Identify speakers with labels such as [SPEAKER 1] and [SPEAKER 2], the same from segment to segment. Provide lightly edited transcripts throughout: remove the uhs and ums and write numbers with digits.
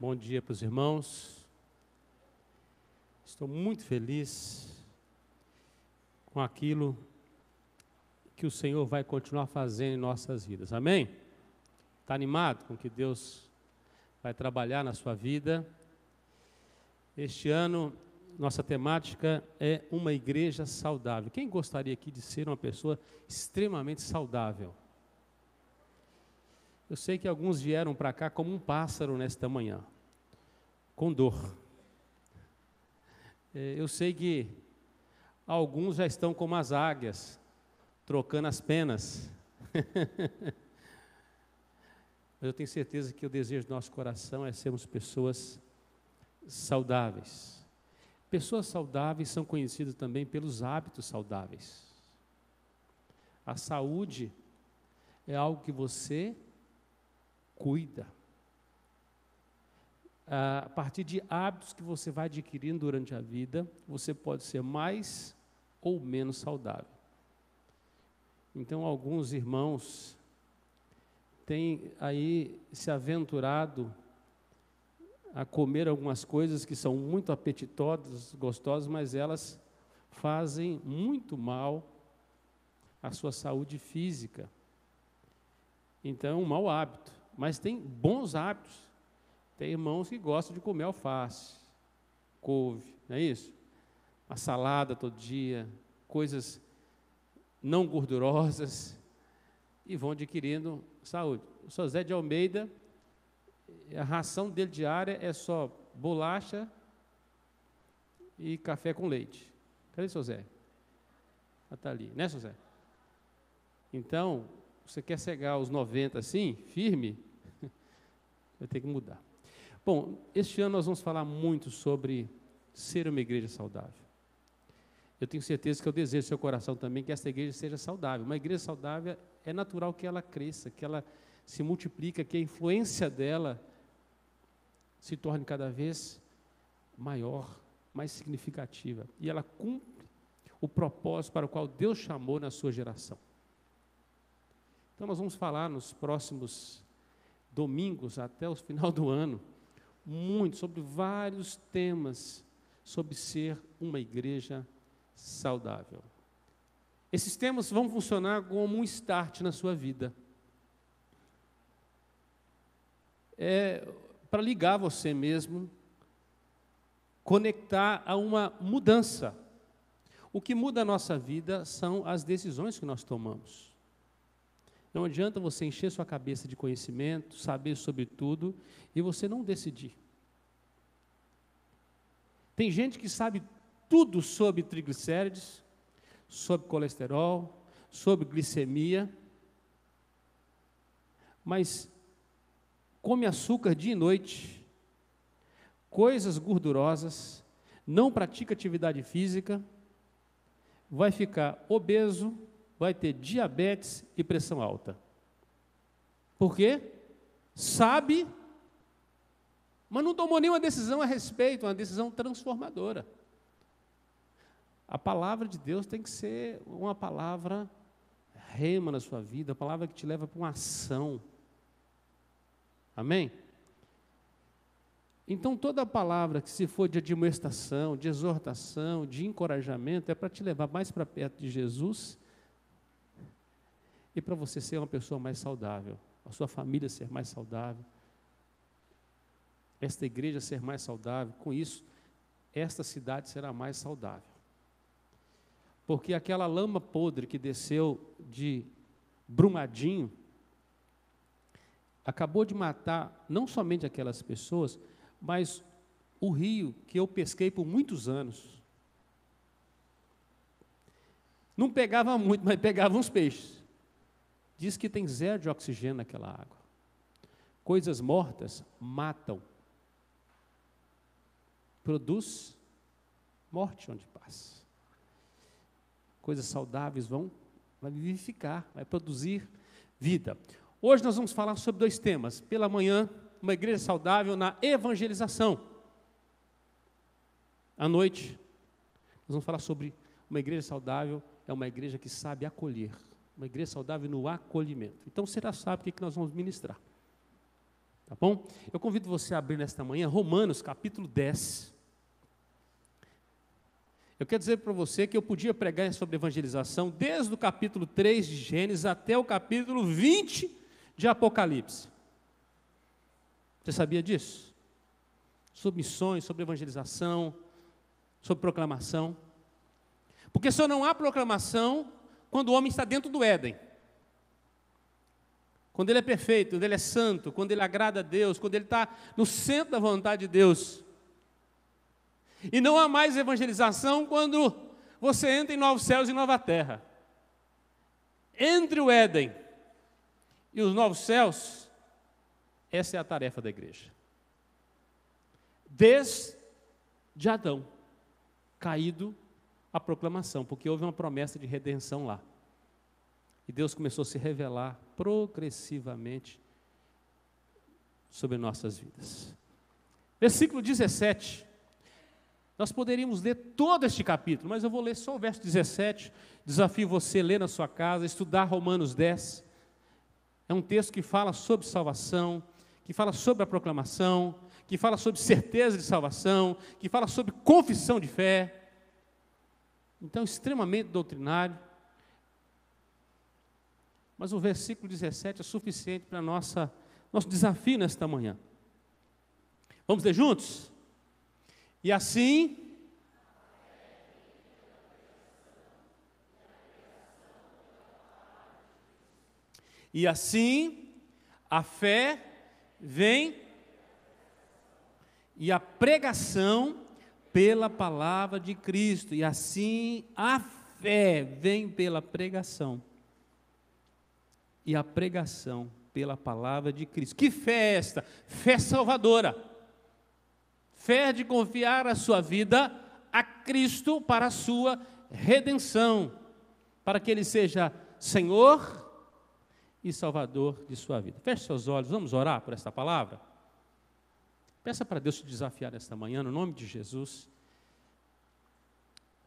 [SPEAKER 1] Bom dia para os irmãos. Estou muito feliz com aquilo que o Senhor vai continuar fazendo em nossas vidas. Amém? Está animado com o que Deus vai trabalhar na sua vida? Este ano, nossa temática é uma igreja saudável. Quem gostaria aqui de ser uma pessoa extremamente saudável? Eu sei que alguns vieram para cá como um pássaro nesta manhã, com dor. Eu sei que alguns já estão como as águias, trocando as penas. Mas eu tenho certeza que o desejo do nosso coração é sermos pessoas saudáveis. Pessoas saudáveis são conhecidas também pelos hábitos saudáveis. A saúde é algo que você cuida. A partir de hábitos que você vai adquirindo durante a vida, você pode ser mais ou menos saudável. Então, alguns irmãos têm aí se aventurado a comer algumas coisas que são muito apetitosas, gostosas, mas elas fazem muito mal à sua saúde física. Então, é um mau hábito. Mas tem bons hábitos. Tem irmãos que gostam de comer alface, couve, não é isso? Uma salada todo dia, coisas não gordurosas, e vão adquirindo saúde. O Sr. Zé de Almeida, a ração dele diária é só bolacha e café com leite. Cadê o Sr. Zé? Está ali, né, Sr. Zé? Então, você quer chegar aos 90 assim, firme, vai ter que mudar. Bom, este ano nós vamos falar muito sobre ser uma igreja saudável. Eu tenho certeza que eu desejo no seu coração também que essa igreja seja saudável. Uma igreja saudável é natural que ela cresça, que ela se multiplique, que a influência dela se torne cada vez maior, mais significativa. E ela cumpre o propósito para o qual Deus chamou na sua geração. Então nós vamos falar nos próximos domingos, até o final do ano, muito sobre vários temas, sobre ser uma igreja saudável. Esses temas vão funcionar como um start na sua vida. Para ligar você mesmo, conectar a uma mudança. O que muda a nossa vida são as decisões que nós tomamos. Não adianta você encher sua cabeça de conhecimento, saber sobre tudo, e você não decidir. Tem gente que sabe tudo sobre triglicérides, sobre colesterol, sobre glicemia, mas come açúcar dia e noite, coisas gordurosas, não pratica atividade física, vai ficar obeso, vai ter diabetes e pressão alta. Por quê? Sabe, mas não tomou nenhuma decisão a respeito, uma decisão transformadora. A palavra de Deus tem que ser uma palavra rema na sua vida, a palavra que te leva para uma ação. Amém? Então, toda palavra que se for de admoestação, de exortação, de encorajamento, é para te levar mais para perto de Jesus e para você ser uma pessoa mais saudável, a sua família ser mais saudável, esta igreja ser mais saudável. Com isso, esta cidade será mais saudável. Porque aquela lama podre que desceu de Brumadinho acabou de matar não somente aquelas pessoas, mas o rio que eu pesquei por muitos anos. Não pegava muito, mas pegava uns peixes. Diz que tem zero de oxigênio naquela água. Coisas mortas matam. Produz morte onde passa. Coisas saudáveis vai vivificar, vai produzir vida. Hoje nós vamos falar sobre dois temas. Pela manhã, uma igreja saudável na evangelização. À noite, nós vamos falar sobre uma igreja saudável, é uma igreja que sabe acolher. Uma igreja saudável no acolhimento. Então, você já sabe o que nós vamos ministrar. Tá bom? Eu convido você a abrir nesta manhã Romanos capítulo 10. Eu quero dizer para você que eu podia pregar sobre evangelização desde o capítulo 3 de Gênesis até o capítulo 20 de Apocalipse. Você sabia disso? Sobre missões, sobre evangelização, sobre proclamação. Porque só não há proclamação quando o homem está dentro do Éden. Quando ele é perfeito, quando ele é santo, quando ele agrada a Deus, quando ele está no centro da vontade de Deus. E não há mais evangelização quando você entra em novos céus e nova terra. Entre o Éden e os novos céus, essa é a tarefa da igreja. Desde Adão, caído, a proclamação, porque houve uma promessa de redenção lá. E Deus começou a se revelar progressivamente sobre nossas vidas. Versículo 17. Nós poderíamos ler todo este capítulo, mas eu vou ler só o verso 17. Desafio você a ler na sua casa, estudar Romanos 10. É um texto que fala sobre salvação, que fala sobre a proclamação, que fala sobre certeza de salvação, que fala sobre confissão de fé. Então, extremamente doutrinário. Mas o versículo 17 é suficiente para nosso desafio nesta manhã. Vamos ler juntos? E assim, a fé vem e a pregação pela palavra de Cristo. E assim a fé vem pela pregação. E a pregação pela palavra de Cristo. Que fé é esta? Fé salvadora. Fé de confiar a sua vida a Cristo para a sua redenção, para que Ele seja Senhor e Salvador de sua vida. Feche seus olhos, vamos orar por esta palavra? Peça para Deus te desafiar nesta manhã, no nome de Jesus.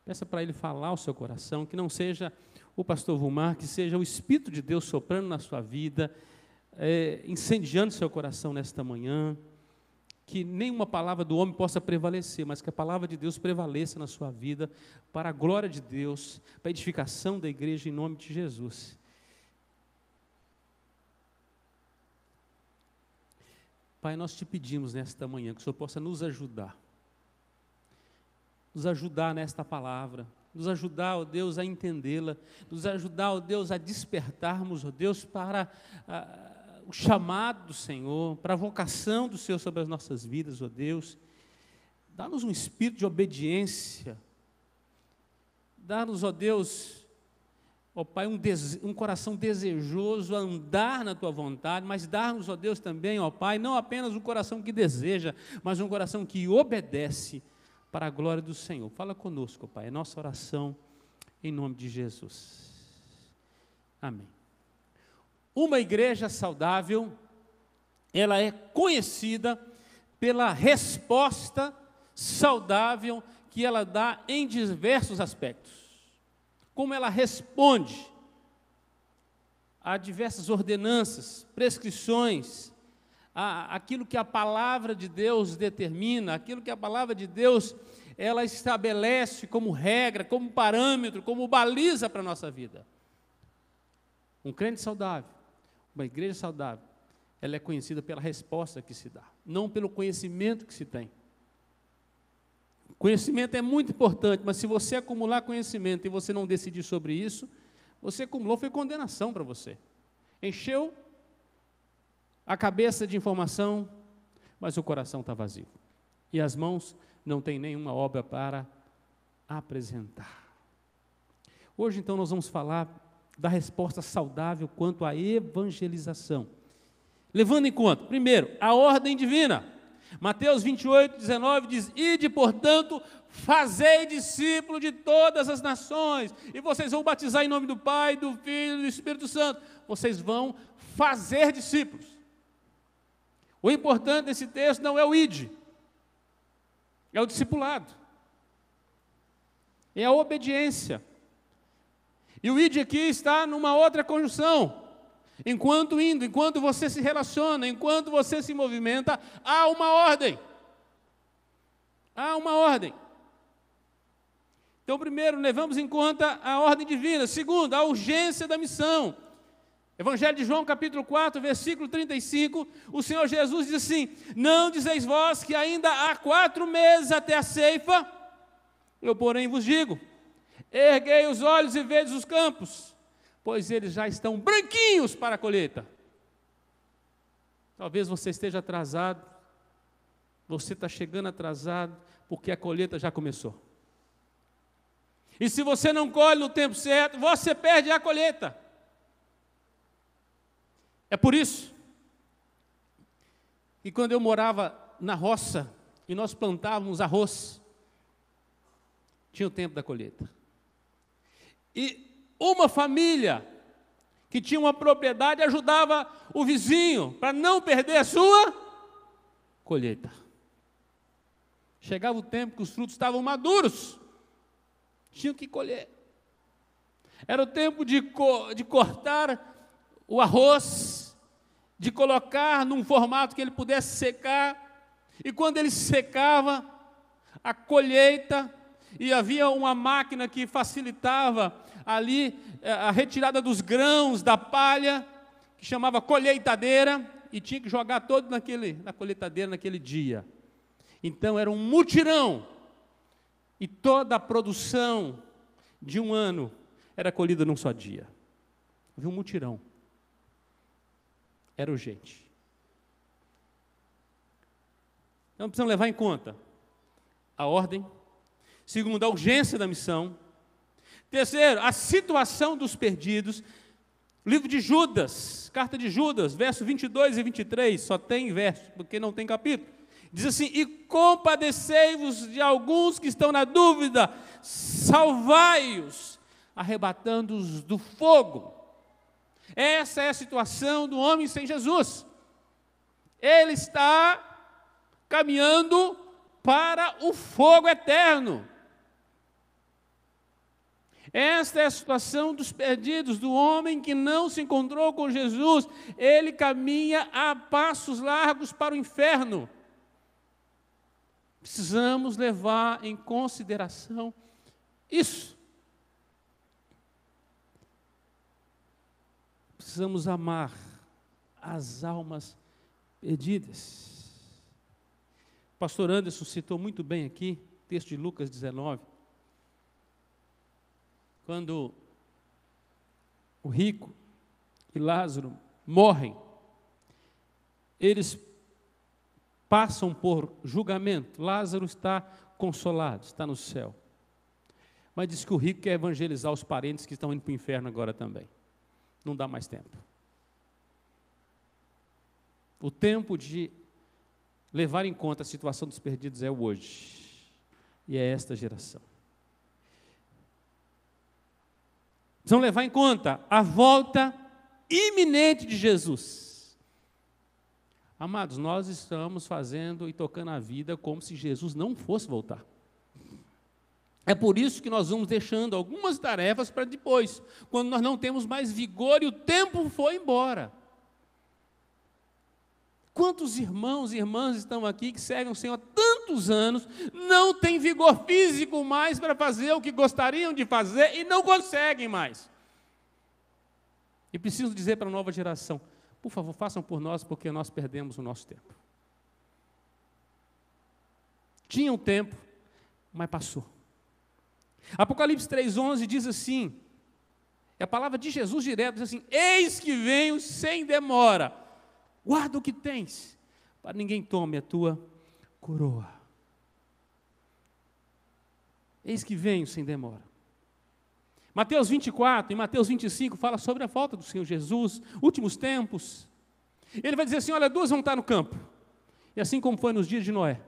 [SPEAKER 1] Peça para Ele falar ao seu coração, que não seja o pastor Vilmar, que seja o Espírito de Deus soprando na sua vida, incendiando seu coração nesta manhã. Que nenhuma palavra do homem possa prevalecer, mas que a palavra de Deus prevaleça na sua vida, para a glória de Deus, para a edificação da igreja, em nome de Jesus. Pai, nós te pedimos nesta manhã, que o Senhor possa nos ajudar nesta palavra, nos ajudar, ó Deus, a entendê-la, nos ajudar, ó Deus, a despertarmos, ó Deus, para o chamado do Senhor, para a vocação do Senhor sobre as nossas vidas, ó Deus. Dá-nos um espírito de obediência. Dá-nos, ó Deus, ó Pai, um coração desejoso a andar na Tua vontade, mas dá-nos, ó Deus, também, ó Pai, não apenas um coração que deseja, mas um coração que obedece para a glória do Senhor. Fala conosco, ó Pai, é nossa oração, em nome de Jesus. Amém. Uma igreja saudável, ela é conhecida pela resposta saudável que ela dá em diversos aspectos. Como ela responde a diversas ordenanças, prescrições, aquilo que a palavra de Deus determina, aquilo que a palavra de Deus ela estabelece como regra, como parâmetro, como baliza para a nossa vida. Um crente saudável, uma igreja saudável, ela é conhecida pela resposta que se dá, não pelo conhecimento que se tem. Conhecimento é muito importante, mas se você acumular conhecimento e você não decidir sobre isso, você acumulou, foi condenação para você. Encheu a cabeça de informação, mas o coração está vazio. E as mãos não têm nenhuma obra para apresentar. Hoje, então, nós vamos falar da resposta saudável quanto à evangelização. Levando em conta, primeiro, a ordem divina. Mateus 28, 19 diz: ide, portanto, fazei discípulo de todas as nações, e vocês vão batizar em nome do Pai, do Filho e do Espírito Santo. Vocês vão fazer discípulos. O importante desse texto não é o ide, é o discipulado, é a obediência. E o ide aqui está numa outra conjunção. enquanto você se relaciona, enquanto você se movimenta, há uma ordem. Há uma ordem. Então, primeiro, levamos em conta a ordem divina. Segundo, a urgência da missão. Evangelho de João, capítulo 4, versículo 35, o Senhor Jesus diz assim: não dizeis vós que ainda há 4 meses até a ceifa? Eu, porém, vos digo, erguei os olhos e vedes os campos, pois eles já estão branquinhos para a colheita. Talvez você esteja atrasado, você está chegando atrasado, porque a colheita já começou. E se você não colhe no tempo certo, você perde a colheita. É por isso que quando eu morava na roça, e nós plantávamos arroz, tinha o tempo da colheita. E uma família que tinha uma propriedade ajudava o vizinho para não perder a sua colheita. Chegava o tempo que os frutos estavam maduros, tinham que colher. Era o tempo de cortar o arroz, de colocar num formato que ele pudesse secar, e quando ele secava, a colheita, e havia uma máquina que facilitava ali a retirada dos grãos da palha, que chamava colheitadeira, e tinha que jogar todo na colheitadeira naquele dia. Então era um mutirão, e toda a produção de um ano era colhida num só dia. Havia um mutirão. Era urgente. Então precisamos levar em conta a ordem. Segundo, a urgência da missão. Terceiro, a situação dos perdidos. Livro de Judas, carta de Judas, verso 22 e 23, só tem verso, porque não tem capítulo. Diz assim: e compadecei-vos de alguns que estão na dúvida, salvai-os, arrebatando-os do fogo. Essa é a situação do homem sem Jesus. Ele está caminhando para o fogo eterno. Esta é a situação dos perdidos, do homem que não se encontrou com Jesus. Ele caminha a passos largos para o inferno. Precisamos levar em consideração isso. Precisamos amar as almas perdidas. O pastor Anderson citou muito bem aqui, texto de Lucas 19, quando o rico e Lázaro morrem, eles passam por julgamento. Lázaro está consolado, está no céu. Mas diz que o rico quer evangelizar os parentes que estão indo para o inferno agora também. Não dá mais tempo. O tempo de levar em conta a situação dos perdidos é o hoje. E é esta geração. Precisam levar em conta a volta iminente de Jesus. Amados, nós estamos fazendo e tocando a vida como se Jesus não fosse voltar. É por isso que nós vamos deixando algumas tarefas para depois, quando nós não temos mais vigor e o tempo foi embora. Quantos irmãos e irmãs estão aqui que servem o Senhor há tantos anos, não têm vigor físico mais para fazer o que gostariam de fazer e não conseguem mais. E preciso dizer para a nova geração, por favor, façam por nós, porque nós perdemos o nosso tempo. Tinha um tempo, mas passou. Apocalipse 3,11 diz assim, é a palavra de Jesus direto, diz assim: eis que venho sem demora, guarda o que tens, para ninguém tome a tua coroa. Eis que venho sem demora. Mateus 24 e Mateus 25 fala sobre a volta do Senhor Jesus, últimos tempos. Ele vai dizer assim: olha, 2 vão estar no campo, e assim como foi nos dias de Noé,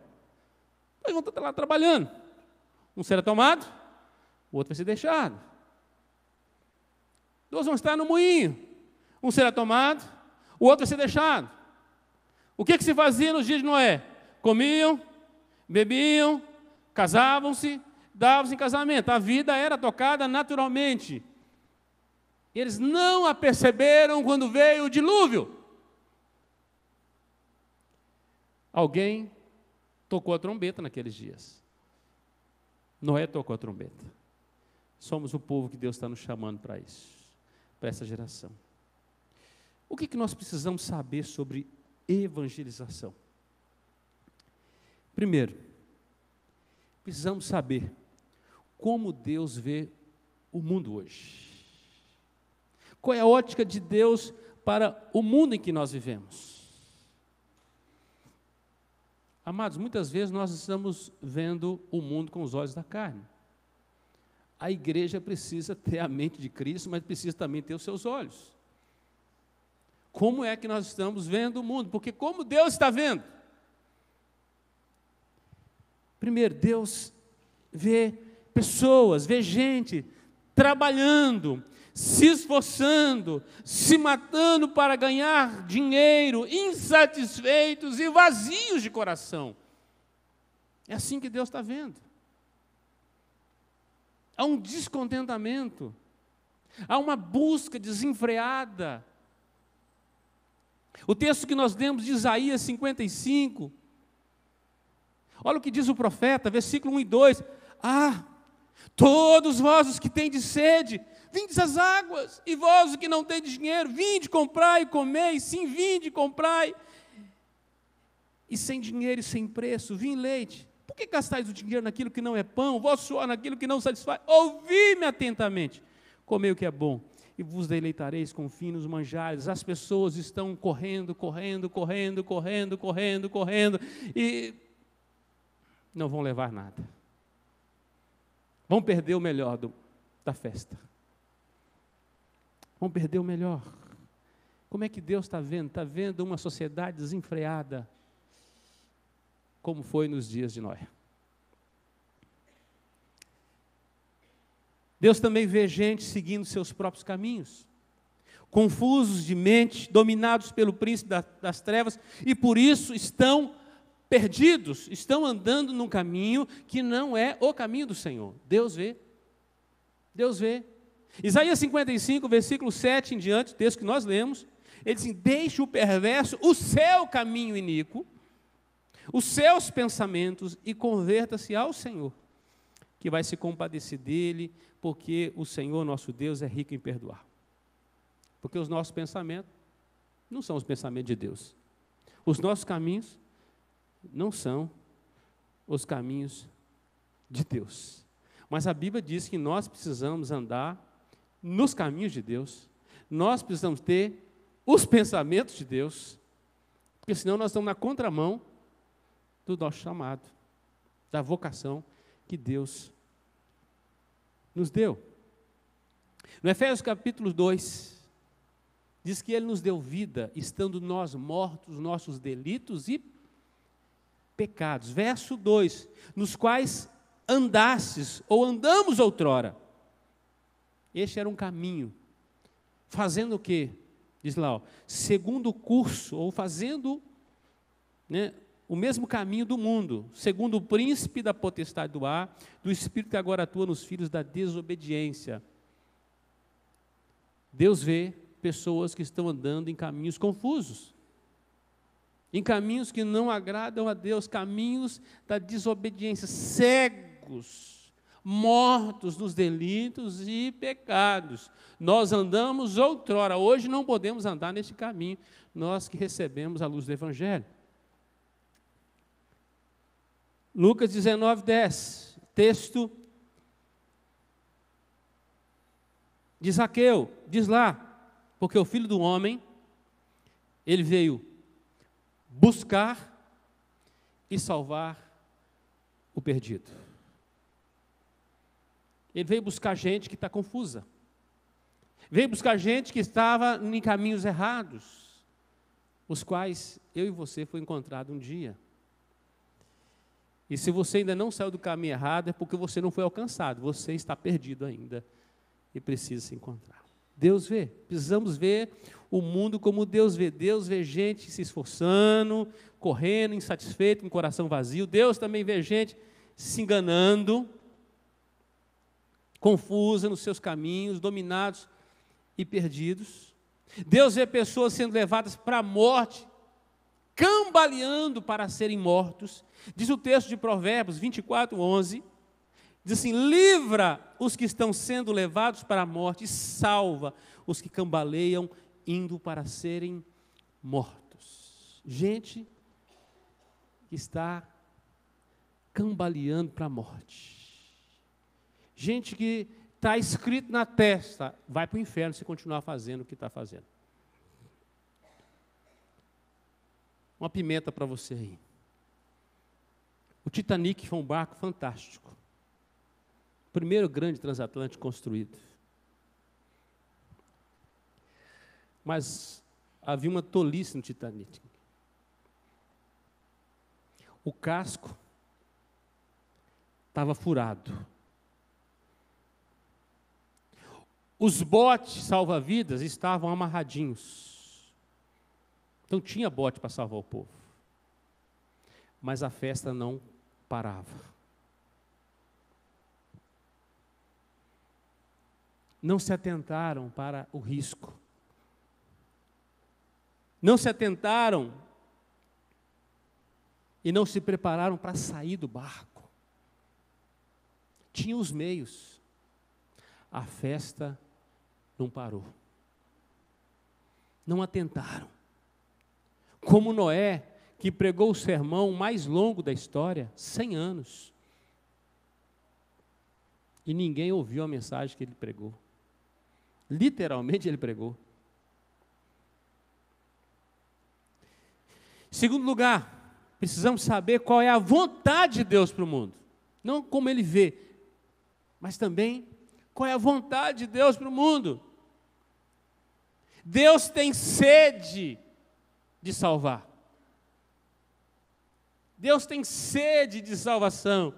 [SPEAKER 1] 2 vão estar lá trabalhando, um será tomado, o outro vai ser deixado. 2 vão estar no moinho, um será tomado, o outro vai ser deixado. O que se fazia nos dias de Noé? Comiam, bebiam, casavam-se, davam-se em casamento. A vida era tocada naturalmente. Eles não a perceberam quando veio o dilúvio. Alguém tocou a trombeta naqueles dias. Noé tocou a trombeta. Somos o povo que Deus está nos chamando para isso, para essa geração. O que nós precisamos saber sobre evangelização? Primeiro, precisamos saber como Deus vê o mundo hoje. Qual é a ótica de Deus para o mundo em que nós vivemos? Amados, muitas vezes nós estamos vendo o mundo com os olhos da carne. A igreja precisa ter a mente de Cristo, mas precisa também ter os seus olhos. Como é que nós estamos vendo o mundo? Porque como Deus está vendo? Primeiro, Deus vê pessoas, vê gente trabalhando, se esforçando, se matando para ganhar dinheiro, insatisfeitos e vazios de coração. É assim que Deus está vendo. Há um descontentamento, há uma busca desenfreada. O texto que nós lemos de Isaías 55, olha o que diz o profeta, versículo 1 e 2. Todos vós os que tendes sede, vindes às águas, e vós os que não tendes dinheiro, vinde, comprai e comei, sim, vinde, comprai, e sem dinheiro e sem preço, vinho e leite. Por que gastais o dinheiro naquilo que não é pão, o vosso suor naquilo que não satisfaz? Ouvi-me atentamente, comei o que é bom, e vos deleitareis com finos manjares. As pessoas estão correndo, e não vão levar nada. Vão perder o melhor da festa. Vão perder o melhor. Como é que Deus está vendo? Está vendo uma sociedade desenfreada, como foi nos dias de Noé. Deus também vê gente seguindo seus próprios caminhos, confusos de mente, dominados pelo príncipe das trevas, e por isso estão perdidos, estão andando num caminho que não é o caminho do Senhor. Deus vê. Deus vê. Isaías 55, versículo 7 em diante, texto que nós lemos, ele diz: deixe o perverso o seu caminho iníquo, os seus pensamentos, e converta-se ao Senhor, que vai se compadecer dele, porque o Senhor nosso Deus é rico em perdoar. Porque os nossos pensamentos não são os pensamentos de Deus. Os nossos caminhos não são os caminhos de Deus. Mas a Bíblia diz que nós precisamos andar nos caminhos de Deus. Nós precisamos ter os pensamentos de Deus, porque senão nós estamos na contramão do nosso chamado, da vocação que Deus nos deu. No Efésios capítulo 2, diz que Ele nos deu vida, estando nós mortos, nossos delitos e pecados. Verso 2, nos quais andastes, ou andamos outrora. Este era um caminho. Fazendo o quê? Diz lá, segundo o curso, ou fazendo, o mesmo caminho do mundo, segundo o príncipe da potestade do ar, do espírito que agora atua nos filhos da desobediência. Deus vê pessoas que estão andando em caminhos confusos, em caminhos que não agradam a Deus, caminhos da desobediência, cegos, mortos nos delitos e pecados. Nós andamos outrora, hoje não podemos andar nesse caminho, nós que recebemos a luz do Evangelho. Lucas 19, 10, texto de Zaqueu, diz lá, porque o Filho do Homem, ele veio buscar e salvar o perdido. Ele veio buscar gente que está confusa. Veio buscar gente que estava em caminhos errados, os quais eu e você foi encontrado um dia. E se você ainda não saiu do caminho errado, é porque você não foi alcançado, você está perdido ainda e precisa se encontrar. Deus vê, precisamos ver o mundo como Deus vê. Deus vê gente se esforçando, correndo, insatisfeito, com o coração vazio. Deus também vê gente se enganando, confusa nos seus caminhos, dominados e perdidos. Deus vê pessoas sendo levadas para a morte, cambaleando para serem mortos. Diz o texto de Provérbios 24:11, diz assim: livra os que estão sendo levados para a morte e salva os que cambaleiam indo para serem mortos. Gente que está cambaleando para a morte. Gente que está escrito na testa, vai para o inferno se continuar fazendo o que está fazendo. Uma pimenta para você aí. O Titanic foi um barco fantástico. O primeiro grande transatlântico construído. Mas havia uma tolice no Titanic. O casco estava furado. Os botes salva-vidas estavam amarradinhos. Então tinha bote para salvar o povo. Mas a festa não parava. Não se atentaram para o risco. Não se atentaram e não se prepararam para sair do barco. Tinham os meios. A festa não parou. Não atentaram. Como Noé, que pregou o sermão mais longo da história, 100 anos. E ninguém ouviu a mensagem que ele pregou. Literalmente ele pregou. Em segundo lugar, precisamos saber qual é a vontade de Deus para o mundo. Não como ele vê, mas também qual é a vontade de Deus para o mundo. Deus tem sede de salvar. Deus tem sede de salvação.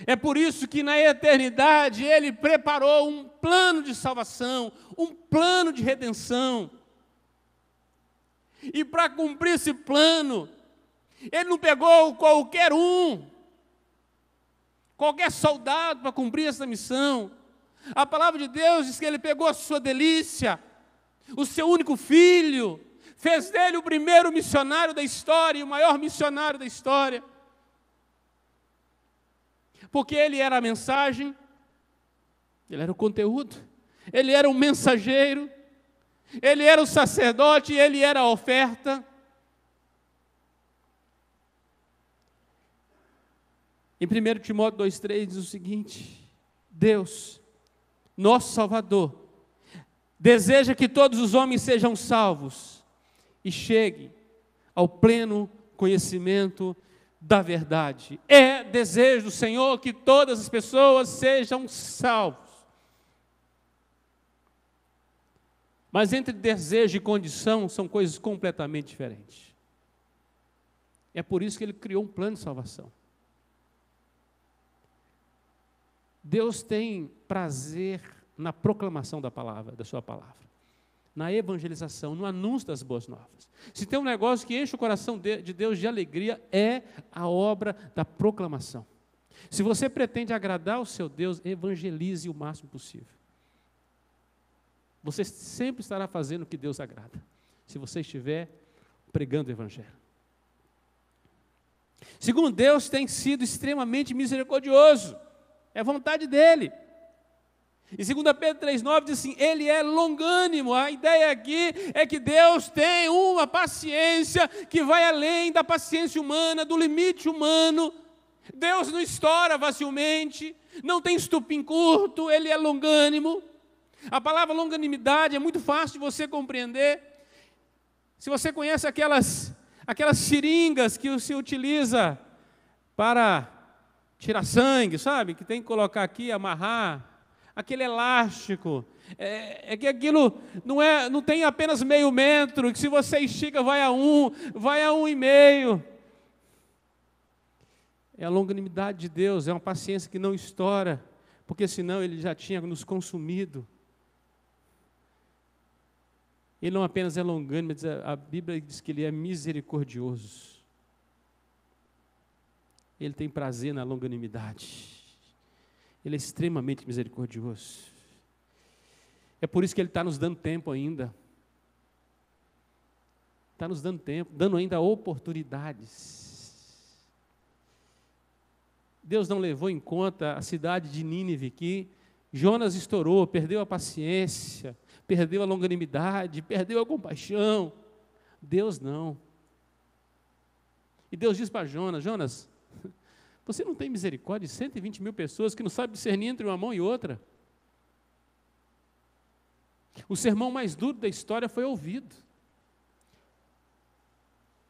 [SPEAKER 1] É por isso que na eternidade Ele preparou um plano de salvação, um plano de redenção. E para cumprir esse plano, Ele não pegou qualquer soldado para cumprir essa missão. A palavra de Deus diz que Ele pegou a sua delícia, o seu único filho, fez dele o primeiro missionário da história, e o maior missionário da história. Porque ele era a mensagem, ele era o conteúdo, ele era o mensageiro, ele era o sacerdote, ele era a oferta. Em 1 Timóteo 2,3 diz o seguinte: Deus, nosso Salvador, deseja que todos os homens sejam salvos e cheguem ao pleno conhecimento da verdade. É desejo do Senhor que todas as pessoas sejam salvos. Mas entre desejo e condição são coisas completamente diferentes. É por isso que Ele criou um plano de salvação. Deus tem prazer na proclamação da palavra, da sua palavra, na evangelização, no anúncio das boas novas. Se tem um negócio que enche o coração de Deus de alegria, é a obra da proclamação. Se você pretende agradar o seu Deus, evangelize o máximo possível. Você sempre estará fazendo o que Deus agrada, se você estiver pregando o evangelho. Segundo, Deus tem sido extremamente misericordioso. É vontade dEle. Em 2 Pedro 3,9 diz assim: Ele é longânimo. A ideia aqui é que Deus tem uma paciência que vai além da paciência humana, do limite humano. Deus não estoura facilmente, não tem estupim curto, Ele é longânimo. A palavra longanimidade é muito fácil de você compreender. Se você conhece aquelas seringas que se utiliza para tirar sangue, sabe? Que tem que colocar aqui, amarrar. Aquele elástico, é que aquilo não tem apenas meio metro, que se você estica vai a 1,5. É a longanimidade de Deus, é uma paciência que não estoura, porque senão Ele já tinha nos consumido. Ele não apenas é longânimo, mas a Bíblia diz que Ele é misericordioso. Ele tem prazer na longanimidade. Ele é extremamente misericordioso. É por isso que Ele está nos dando tempo ainda. Está nos dando tempo, dando ainda oportunidades. Deus não levou em conta a cidade de Nínive, que Jonas estourou, perdeu a paciência, perdeu a longanimidade, perdeu a compaixão. Deus não. E Deus diz para Jonas: Jonas, você não tem misericórdia de 120 mil pessoas que não sabem discernir entre uma mão e outra? O sermão mais duro da história foi ouvido.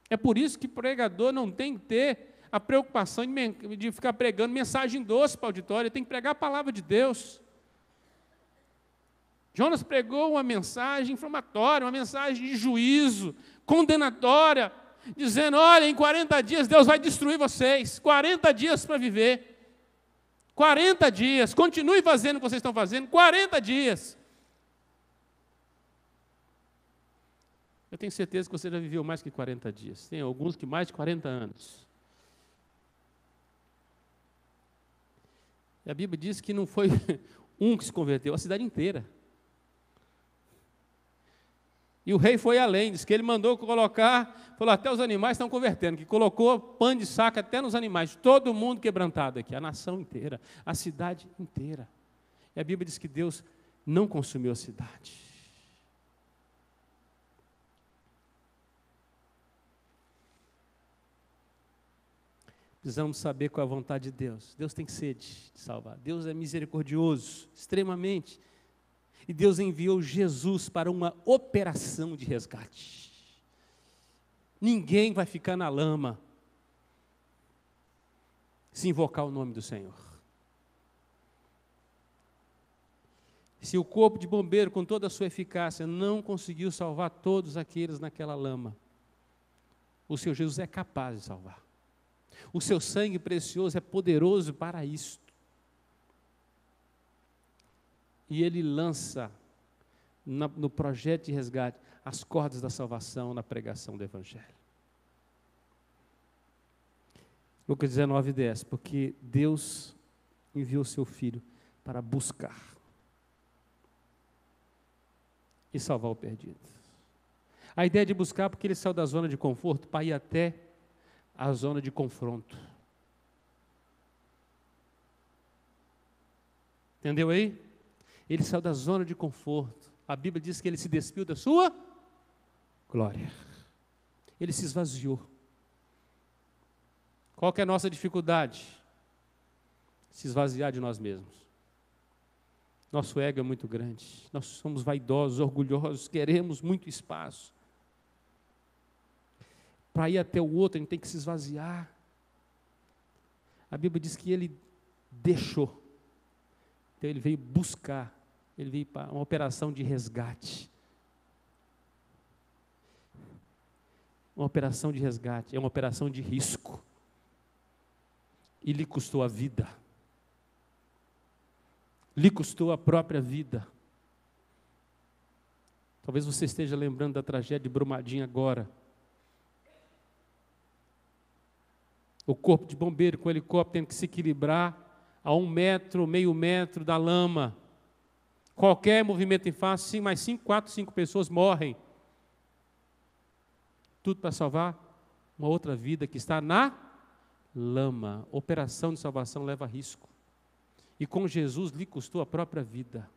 [SPEAKER 1] É por isso que pregador não tem que ter a preocupação de ficar pregando mensagem doce para o auditório, ele tem que pregar a palavra de Deus. Jonas pregou uma mensagem inflamatória, uma mensagem de juízo, condenatória, dizendo: olha, em 40 dias Deus vai destruir vocês, 40 dias para viver, 40 dias, continue fazendo o que vocês estão fazendo, 40 dias. Eu tenho certeza que você já viveu mais que 40 dias, tem alguns que mais de 40 anos. E a Bíblia diz que não foi um que se converteu, a cidade inteira. E o rei foi além, diz que ele mandou colocar, falou, até os animais estão convertendo, que colocou pano de saco até nos animais, todo mundo quebrantado aqui, a nação inteira, a cidade inteira. E a Bíblia diz que Deus não consumiu a cidade. Precisamos saber qual é a vontade de Deus. Deus tem sede de salvar. Deus é misericordioso, extremamente. E Deus enviou Jesus para uma operação de resgate. Ninguém vai ficar na lama se invocar o nome do Senhor. Se o corpo de bombeiro, com toda a sua eficácia, não conseguiu salvar todos aqueles naquela lama, o Senhor Jesus é capaz de salvar. O seu sangue precioso é poderoso para isto. E Ele lança no projeto de resgate as cordas da salvação na pregação do Evangelho. Lucas 19:10, porque Deus enviou seu Filho para buscar e salvar o perdido. A ideia de buscar, porque Ele saiu da zona de conforto para ir até a zona de confronto. Entendeu aí? Ele saiu da zona de conforto. A Bíblia diz que ele se despiu da sua glória. Ele se esvaziou. Qual que é a nossa dificuldade? Se esvaziar de nós mesmos. Nosso ego é muito grande. Nós somos vaidosos, orgulhosos, queremos muito espaço. Para ir até o outro, a gente tem que se esvaziar. A Bíblia diz que ele deixou. Então ele veio buscar. Ele veio para uma operação de resgate. Uma operação de resgate, é uma operação de risco. E lhe custou a vida. Lhe custou a própria vida. Talvez você esteja lembrando da tragédia de Brumadinho agora. O corpo de bombeiro com o helicóptero tendo que se equilibrar a 1 metro, meio metro da lama. Qualquer movimento em face, mais 5 pessoas morrem. Tudo para salvar uma outra vida que está na lama. Operação de salvação leva risco. E com Jesus lhe custou a própria vida.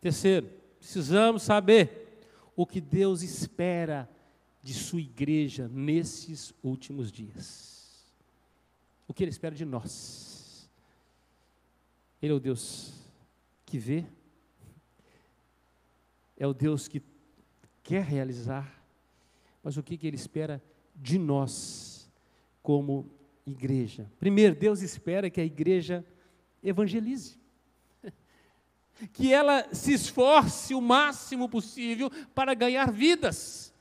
[SPEAKER 1] Terceiro, precisamos saber o que Deus espera de sua igreja nesses últimos dias. O que Ele espera de nós. Ele é o Deus que vê, é o Deus que quer realizar, mas o que Ele espera de nós como igreja? Primeiro, Deus espera que a igreja evangelize. Que ela se esforce o máximo possível para ganhar vidas.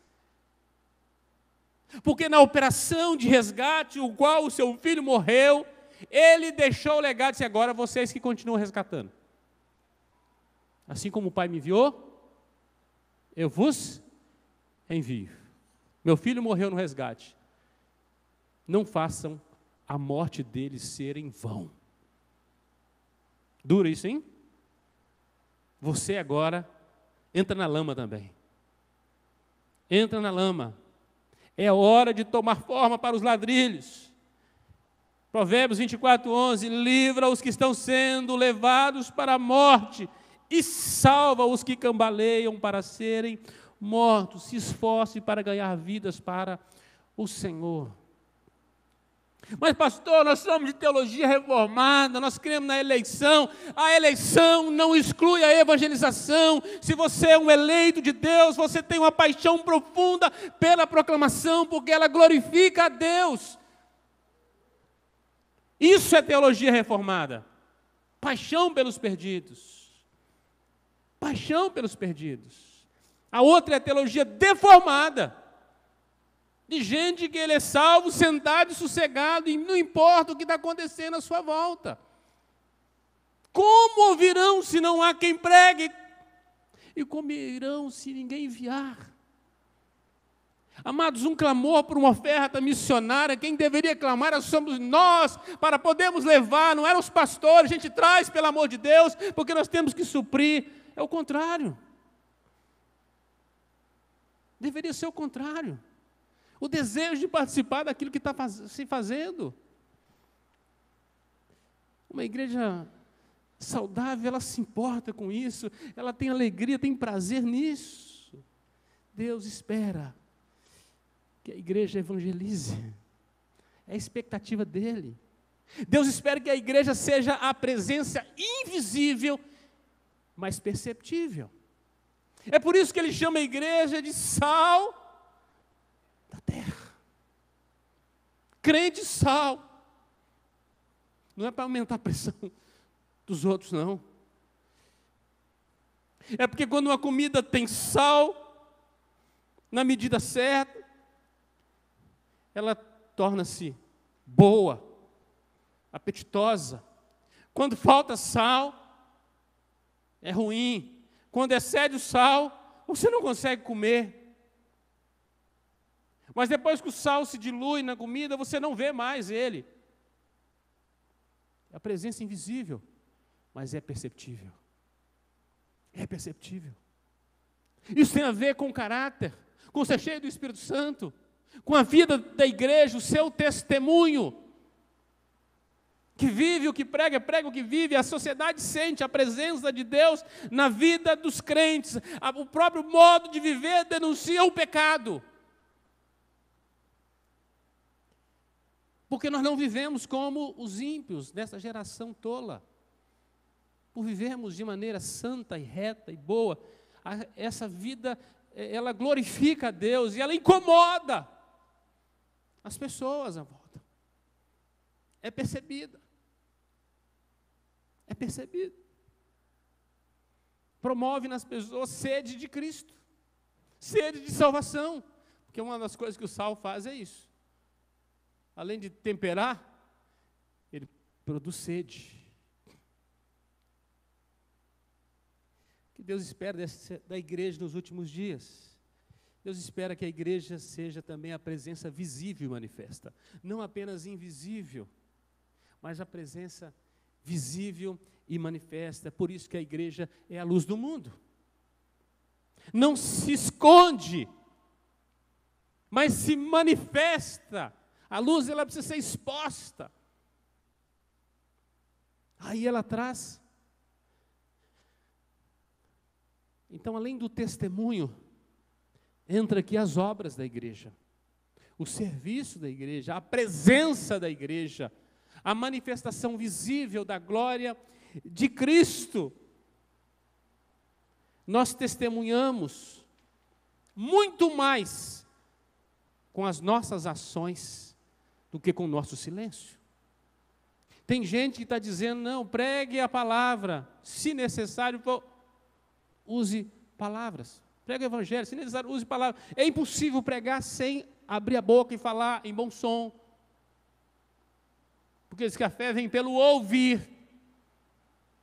[SPEAKER 1] Porque na operação de resgate, o qual o seu filho morreu, ele deixou o legado e disse, agora vocês que continuam resgatando. Assim como o Pai me enviou, eu vos envio. Meu filho morreu no resgate. Não façam a morte deles ser em vão. Duro isso, hein? Você agora entra na lama também. Entra na lama. É hora de tomar forma para os ladrilhos. Provérbios 24:11, livra os que estão sendo levados para a morte e salva os que cambaleiam para serem mortos. Se esforce para ganhar vidas para o Senhor. Mas, pastor, nós somos de teologia reformada, nós cremos na eleição. A eleição não exclui a evangelização. Se você é um eleito de Deus, você tem uma paixão profunda pela proclamação, porque ela glorifica a Deus. Isso é teologia reformada. Paixão pelos perdidos. Paixão pelos perdidos. A outra é a teologia deformada. De gente que ele é salvo, sentado e sossegado, e não importa o que está acontecendo à sua volta. Como ouvirão se não há quem pregue? E como irão se ninguém enviar? Amados, um clamor por uma oferta missionária, quem deveria clamar somos nós, para podermos levar, não eram os pastores, a gente traz, pelo amor de Deus, porque nós temos que suprir. É o contrário. Deveria ser o contrário. O desejo de participar daquilo que está se fazendo. Uma igreja saudável, ela se importa com isso, ela tem alegria, tem prazer nisso. Deus espera que a igreja evangelize. É a expectativa dele. Deus espera que a igreja seja a presença invisível, mas perceptível. É por isso que ele chama a igreja de sal da terra. Crente sal. Não é para aumentar a pressão dos outros, não. É porque quando uma comida tem sal, na medida certa, ela torna-se boa, apetitosa. Quando falta sal, é ruim. Quando excede o sal, você não consegue comer. Mas depois que o sal se dilui na comida, você não vê mais ele. É a presença invisível, mas é perceptível. É perceptível. Isso tem a ver com o caráter, com ser cheio do Espírito Santo, com a vida da igreja, o seu testemunho. Que vive o que prega, prega o que vive. A sociedade sente a presença de Deus na vida dos crentes. O próprio modo de viver denuncia o pecado. Porque nós não vivemos como os ímpios dessa geração tola. Por vivermos de maneira santa e reta e boa, essa vida, ela glorifica a Deus e ela incomoda as pessoas à volta. É percebida. É percebido. Promove nas pessoas sede de Cristo, sede de salvação. Porque uma das coisas que o sal faz é isso. Além de temperar, ele produz sede. O que Deus espera da igreja nos últimos dias? Deus espera que a igreja seja também a presença visível e manifesta. Não apenas invisível, mas a presença visível e manifesta. Por isso que a igreja é a luz do mundo. Não se esconde, mas se manifesta. A luz, ela precisa ser exposta. Aí ela traz. Então, além do testemunho, entra aqui as obras da igreja, o serviço da igreja, a presença da igreja, a manifestação visível da glória de Cristo. Nós testemunhamos muito mais com as nossas ações do que com o nosso silêncio. Tem gente que está dizendo, não, pregue a palavra, se necessário, use palavras. Pregue o evangelho, se necessário, use palavras. É impossível pregar sem abrir a boca e falar em bom som. Porque diz que a fé vem pelo ouvir,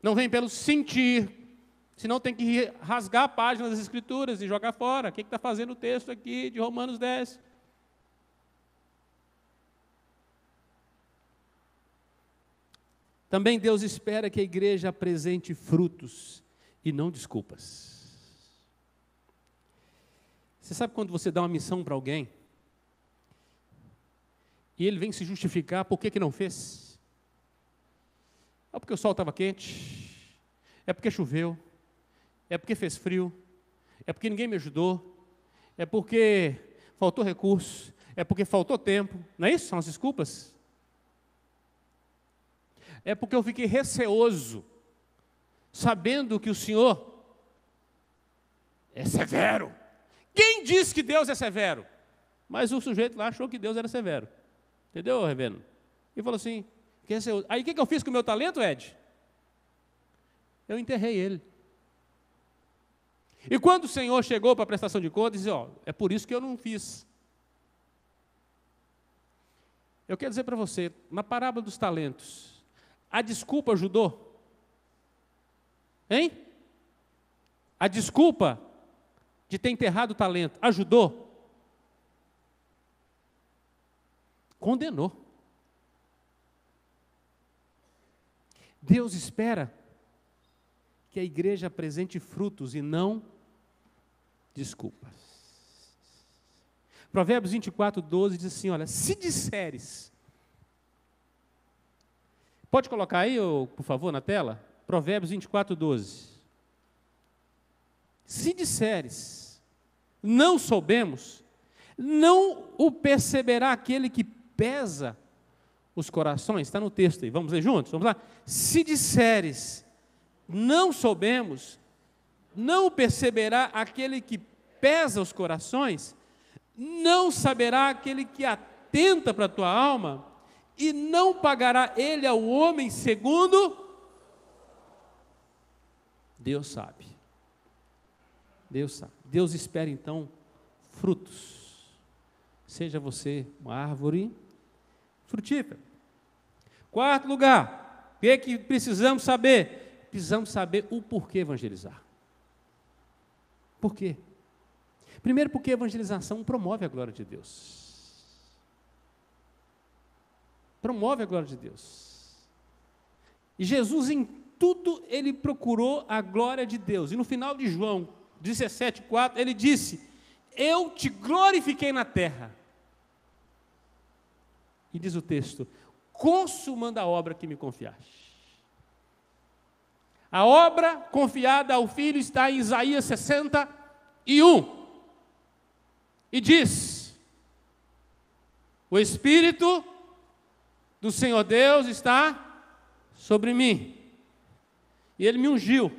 [SPEAKER 1] não vem pelo sentir. Senão tem que rasgar a página das Escrituras e jogar fora. O que está fazendo o texto aqui de Romanos 10? Também Deus espera que a igreja apresente frutos e não desculpas. Você sabe quando você dá uma missão para alguém e ele vem se justificar por que não fez? É porque o sol estava quente, é porque choveu, é porque fez frio, é porque ninguém me ajudou, é porque faltou recurso, é porque faltou tempo. Não é isso? São as desculpas? É porque eu fiquei receoso, sabendo que o Senhor é severo. Quem disse que Deus é severo? Mas o sujeito lá achou que Deus era severo. Entendeu, Revendo? E falou assim, receoso. Aí o que eu fiz com o meu talento, Ed? Eu enterrei ele. E quando o Senhor chegou para a prestação de contas, disse, é por isso que eu não fiz. Eu quero dizer para você, na parábola dos talentos, a desculpa ajudou? Hein? A desculpa de ter enterrado o talento ajudou? Condenou. Deus espera que a igreja apresente frutos e não desculpas. Provérbios 24:12 diz assim, olha, se disseres, pode colocar aí, por favor, na tela? Provérbios 24:12. Se disseres, não soubemos, não o perceberá aquele que pesa os corações? Está no texto aí, vamos ler juntos? Vamos lá? Se disseres, não soubemos, não o perceberá aquele que pesa os corações? Não saberá aquele que atenta para a tua alma? E não pagará ele ao homem segundo? Deus sabe. Deus sabe. Deus espera então frutos. Seja você uma árvore frutífera. Quarto lugar, o que é que precisamos saber? Precisamos saber o porquê evangelizar. Por quê? Primeiro, porque a evangelização promove a glória de Deus. Promove a glória de Deus. E Jesus, em tudo, ele procurou a glória de Deus. E no final de João 17:4, ele disse, eu te glorifiquei na terra. E diz o texto, consumando a obra que me confiaste. A obra confiada ao Filho está em Isaías 61. E diz, o Espírito do Senhor Deus está sobre mim. E Ele me ungiu.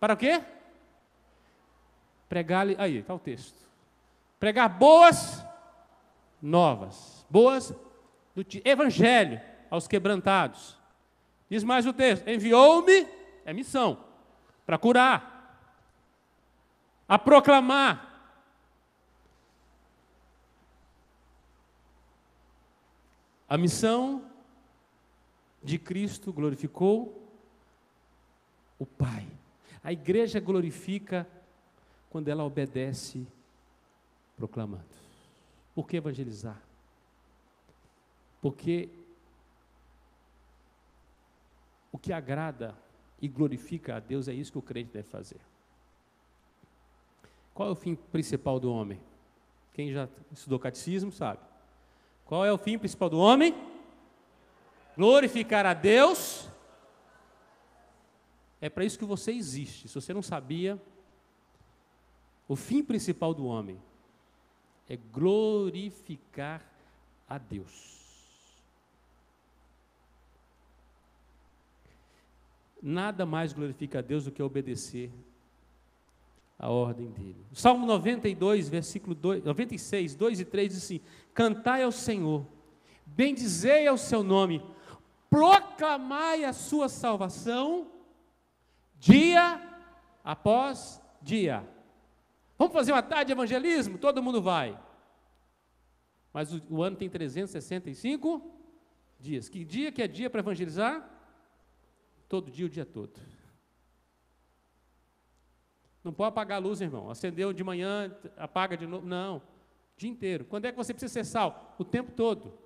[SPEAKER 1] Para o quê? Pregar, aí está o texto. Pregar boas novas. Boas do evangelho aos quebrantados. Diz mais o texto, enviou-me, é missão, para curar, a proclamar. A missão de Cristo glorificou o Pai. A igreja glorifica quando ela obedece proclamando. Por que evangelizar? Porque o que agrada e glorifica a Deus é isso que o crente deve fazer. Qual é o fim principal do homem? Quem já estudou catecismo sabe. Qual é o fim principal do homem? Glorificar a Deus. É para isso que você existe. Se você não sabia, o fim principal do homem é glorificar a Deus. Nada mais glorifica a Deus do que obedecer a ordem dele. O Salmo 92, versículo 96, 2 e 3 diz assim, cantai ao Senhor, bendizei ao seu nome, proclamai a sua salvação, dia após dia. Vamos fazer uma tarde de evangelismo? Todo mundo vai. Mas o ano tem 365 dias. Que dia que é dia para evangelizar? Todo dia, o dia todo. Não pode apagar a luz, irmão. Acendeu de manhã, apaga de novo. Não. O dia inteiro. Quando é que você precisa ser sal? O tempo todo.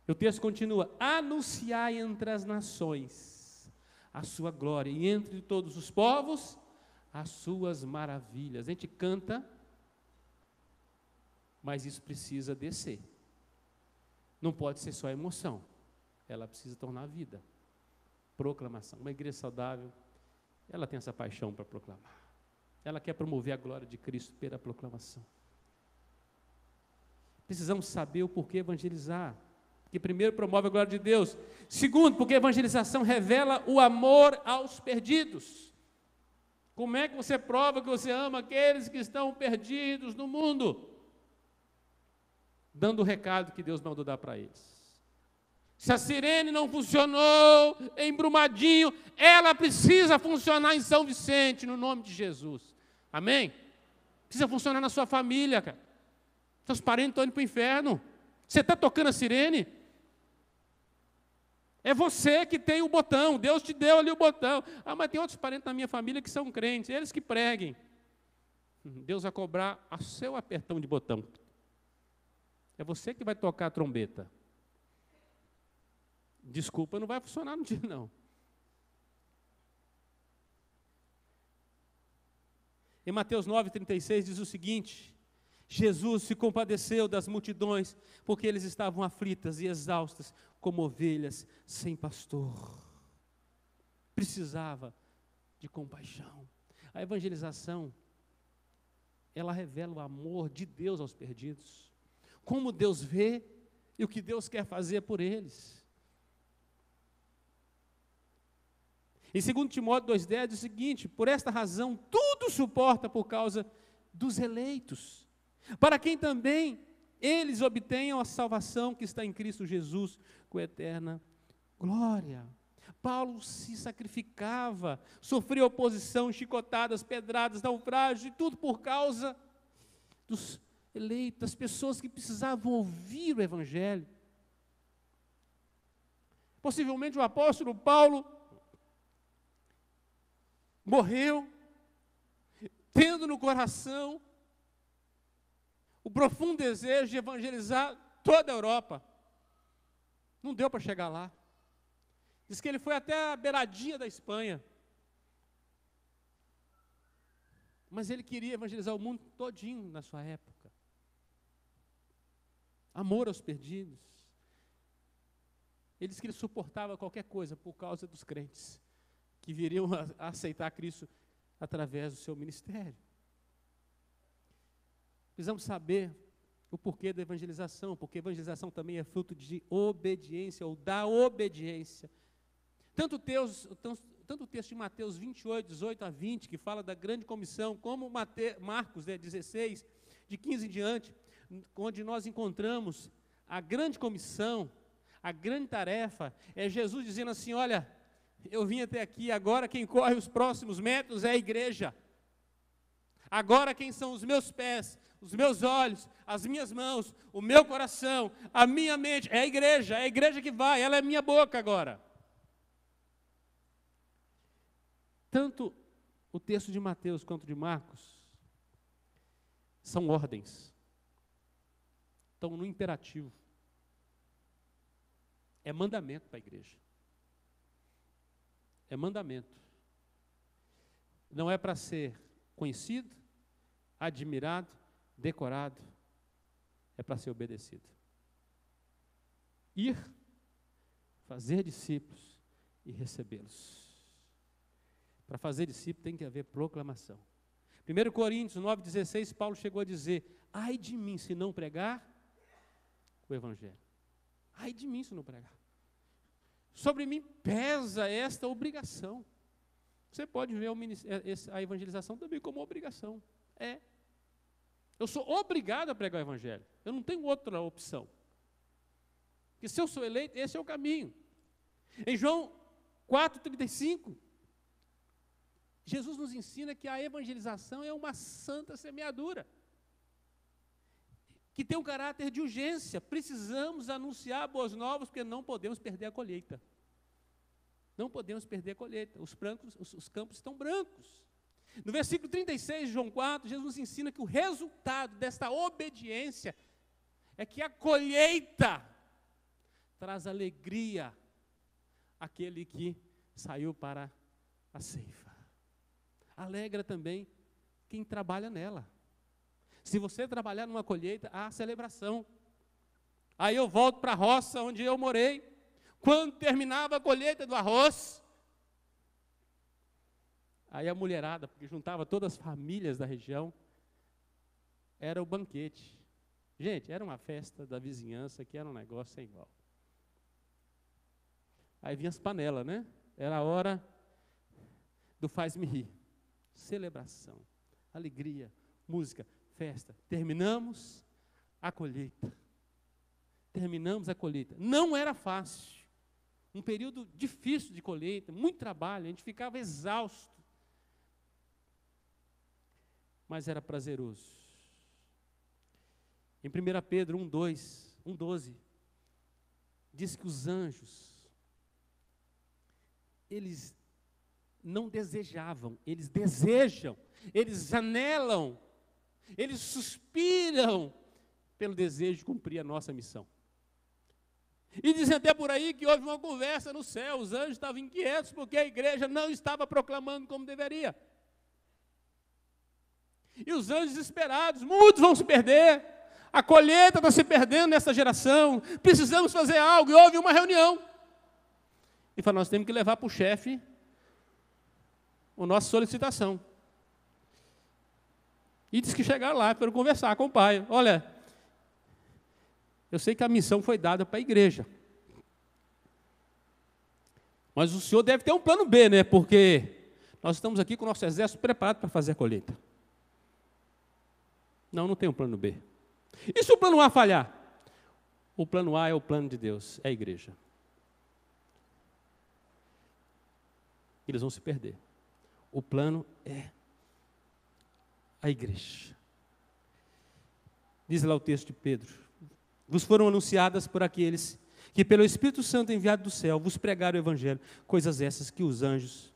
[SPEAKER 1] O texto continua: anunciai entre as nações a sua glória, e entre todos os povos as suas maravilhas. A gente canta, mas isso precisa descer. Não pode ser só emoção, ela precisa tornar vida. Proclamação. Uma igreja saudável, ela tem essa paixão para proclamar. Ela quer promover a glória de Cristo pela proclamação. Precisamos saber o porquê evangelizar. Porque primeiro promove a glória de Deus. Segundo, porque a evangelização revela o amor aos perdidos. Como é que você prova que você ama aqueles que estão perdidos no mundo? Dando o recado que Deus mandou dar para eles. Se a sirene não funcionou em Brumadinho, ela precisa funcionar em São Vicente, no nome de Jesus. Amém? Precisa funcionar na sua família, cara. Seus parentes estão indo para o inferno. Você está tocando a sirene? É você que tem o botão. Deus te deu ali o botão. Ah, mas tem outros parentes da minha família que são crentes. Eles que preguem. Deus vai cobrar o seu apertão de botão. É você que vai tocar a trombeta. Desculpa, não vai funcionar no dia, não. Em Mateus 9,36 diz o seguinte: Jesus se compadeceu das multidões, porque eles estavam aflitas e exaustas, como ovelhas sem pastor. Precisava de compaixão. A evangelização, ela revela o amor de Deus aos perdidos. Como Deus vê e o que Deus quer fazer por eles. Em 2 Timóteo 2,10 diz o seguinte: por esta razão tudo suporta por causa dos eleitos, para quem também eles obtenham a salvação que está em Cristo Jesus com eterna glória. Paulo se sacrificava, sofria oposição, chicotadas, pedradas, naufrágios, e tudo por causa dos eleitos, das pessoas que precisavam ouvir o Evangelho. Possivelmente o apóstolo Paulo morreu, tendo no coração o profundo desejo de evangelizar toda a Europa. Não deu para chegar lá. Diz que ele foi até a beiradinha da Espanha. Mas ele queria evangelizar o mundo todinho na sua época. Amor aos perdidos. Ele disse que ele suportava qualquer coisa por causa dos crentes que viriam a aceitar Cristo através do seu ministério. Precisamos saber o porquê da evangelização, porque a evangelização também é fruto de obediência, ou da obediência. Tanto o texto de Mateus 28, 18 a 20, que fala da grande comissão, como Marcos 16, de 15 em diante, onde nós encontramos a grande comissão, a grande tarefa, é Jesus dizendo assim: olha, eu vim até aqui, agora quem corre os próximos metros é a igreja. Agora quem são os meus pés, os meus olhos, as minhas mãos, o meu coração, a minha mente, é a igreja que vai, ela é minha boca agora. Tanto o texto de Mateus quanto de Marcos são ordens, estão no imperativo, é mandamento para a igreja. É mandamento. Não é para ser conhecido, admirado, decorado. É para ser obedecido. Ir, fazer discípulos e recebê-los. Para fazer discípulo tem que haver proclamação. 1 Coríntios 9,16, Paulo chegou a dizer: ai de mim se não pregar o Evangelho. Ai de mim se não pregar. Sobre mim pesa esta obrigação. Você pode ver a evangelização também como obrigação. Eu sou obrigado a pregar o Evangelho. Eu não tenho outra opção. Porque se eu sou eleito, esse é o caminho. Em João 4,35, Jesus nos ensina que a evangelização é uma santa semeadura, que tem um caráter de urgência. Precisamos anunciar boas novas, porque não podemos perder a colheita. Não podemos perder a colheita. Os campos estão brancos. No versículo 36 de João 4, Jesus nos ensina que o resultado desta obediência é que a colheita traz alegria àquele que saiu para a ceifa. Alegra também quem trabalha nela. Se você trabalhar numa colheita, há celebração. Aí eu volto para a roça onde eu morei. Quando terminava a colheita do arroz, aí a mulherada, porque juntava todas as famílias da região, era o banquete. Gente, era uma festa da vizinhança que era um negócio sem igual. Aí vinha as panelas, né? Era a hora do faz-me rir. Celebração, alegria, música, festa. Terminamos a colheita. Terminamos a colheita. Não era fácil. Um período difícil de colheita, muito trabalho, a gente ficava exausto. Mas era prazeroso. Em 1 Pedro 1:12, diz que os anjos, eles não desejavam, eles desejam, eles anelam, eles suspiram pelo desejo de cumprir a nossa missão. E dizem até por aí que houve uma conversa no céu, os anjos estavam inquietos porque a igreja não estava proclamando como deveria. E os anjos desesperados, muitos vão se perder, a colheita está se perdendo nessa geração, precisamos fazer algo. E houve uma reunião. E falou, nós temos que levar para o chefe a nossa solicitação. E disse que chegaram lá para conversar com o pai. Olha, eu sei que a missão foi dada para a igreja. Mas o senhor deve ter um plano B, né? Porque nós estamos aqui com o nosso exército preparado para fazer a colheita. Não tem um plano B. E se o plano A falhar? O plano A é o plano de Deus, é a igreja. Eles vão se perder. O plano é a igreja. Diz lá o texto de Pedro: vos foram anunciadas por aqueles que pelo Espírito Santo enviado do céu vos pregaram o Evangelho, coisas essas que os anjos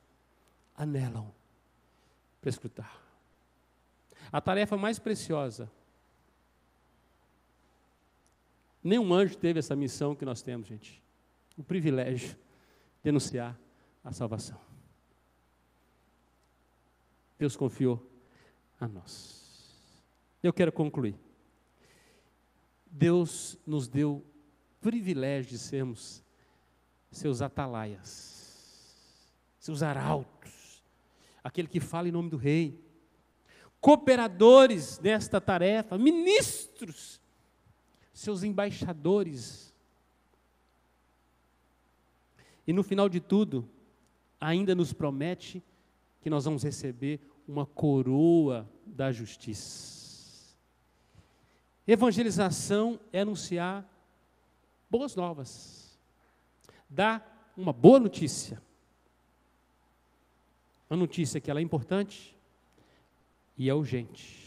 [SPEAKER 1] anelam para escutar. A tarefa mais preciosa, nenhum anjo teve essa missão que nós temos, gente. O privilégio de anunciar a salvação. Deus confiou a nós. Eu quero concluir. Deus nos deu o privilégio de sermos seus atalaias, seus arautos, aquele que fala em nome do rei, cooperadores desta tarefa, ministros, seus embaixadores. E no final de tudo, ainda nos promete que nós vamos receber uma coroa da justiça. Evangelização é anunciar boas novas, dar uma boa notícia. Uma notícia que ela é importante e é urgente.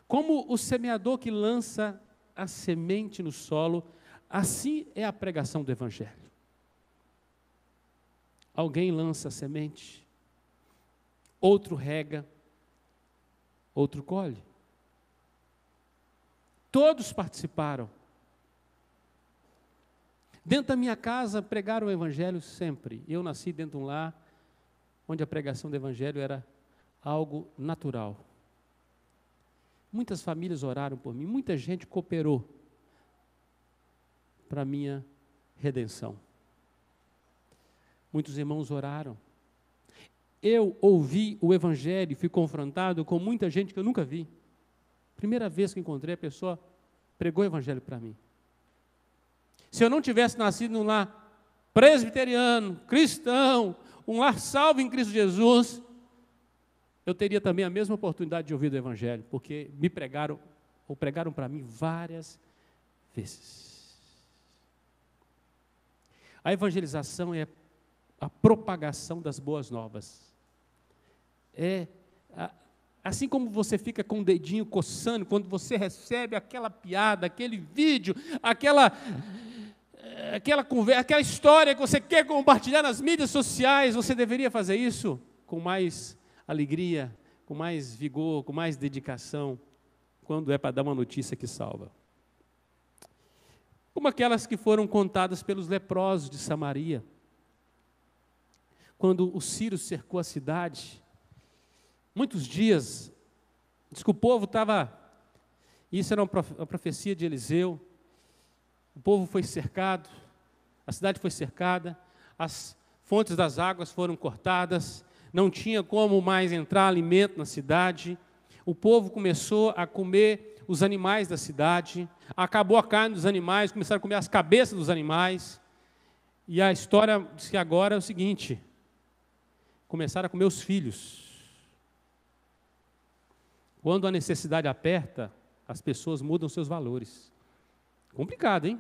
[SPEAKER 1] Como o semeador que lança a semente no solo, assim é a pregação do Evangelho. Alguém lança a semente, outro rega, outro colhe. Todos participaram. Dentro da minha casa, pregaram o Evangelho sempre. Eu nasci dentro de um lar onde a pregação do Evangelho era algo natural. Muitas famílias oraram por mim, muita gente cooperou para a minha redenção. Muitos irmãos oraram. Eu ouvi o Evangelho e fui confrontado com muita gente que eu nunca vi. Primeira vez que encontrei, a pessoa pregou o Evangelho para mim. Se eu não tivesse nascido num lar presbiteriano, cristão, um lar salvo em Cristo Jesus, eu teria também a mesma oportunidade de ouvir do Evangelho, porque me pregaram, ou pregaram para mim várias vezes. A evangelização é a propagação das boas novas. Assim como você fica com o dedinho coçando quando você recebe aquela piada, aquele vídeo, aquela conversa, aquela história que você quer compartilhar nas mídias sociais, você deveria fazer isso com mais alegria, com mais vigor, com mais dedicação, quando é para dar uma notícia que salva. como aquelas que foram contadas pelos leprosos de Samaria. Quando o Ciro cercou a cidade, muitos dias, diz que o povo estava, isso era uma profecia de Eliseu, o povo foi cercado, a cidade foi cercada, as fontes das águas foram cortadas, não tinha como mais entrar alimento na cidade, o povo começou a comer os animais da cidade, acabou a carne dos animais, começaram a comer as cabeças dos animais, e a história diz que agora é o seguinte: começaram a comer os filhos. Quando a necessidade aperta, as pessoas mudam seus valores. Complicado, hein?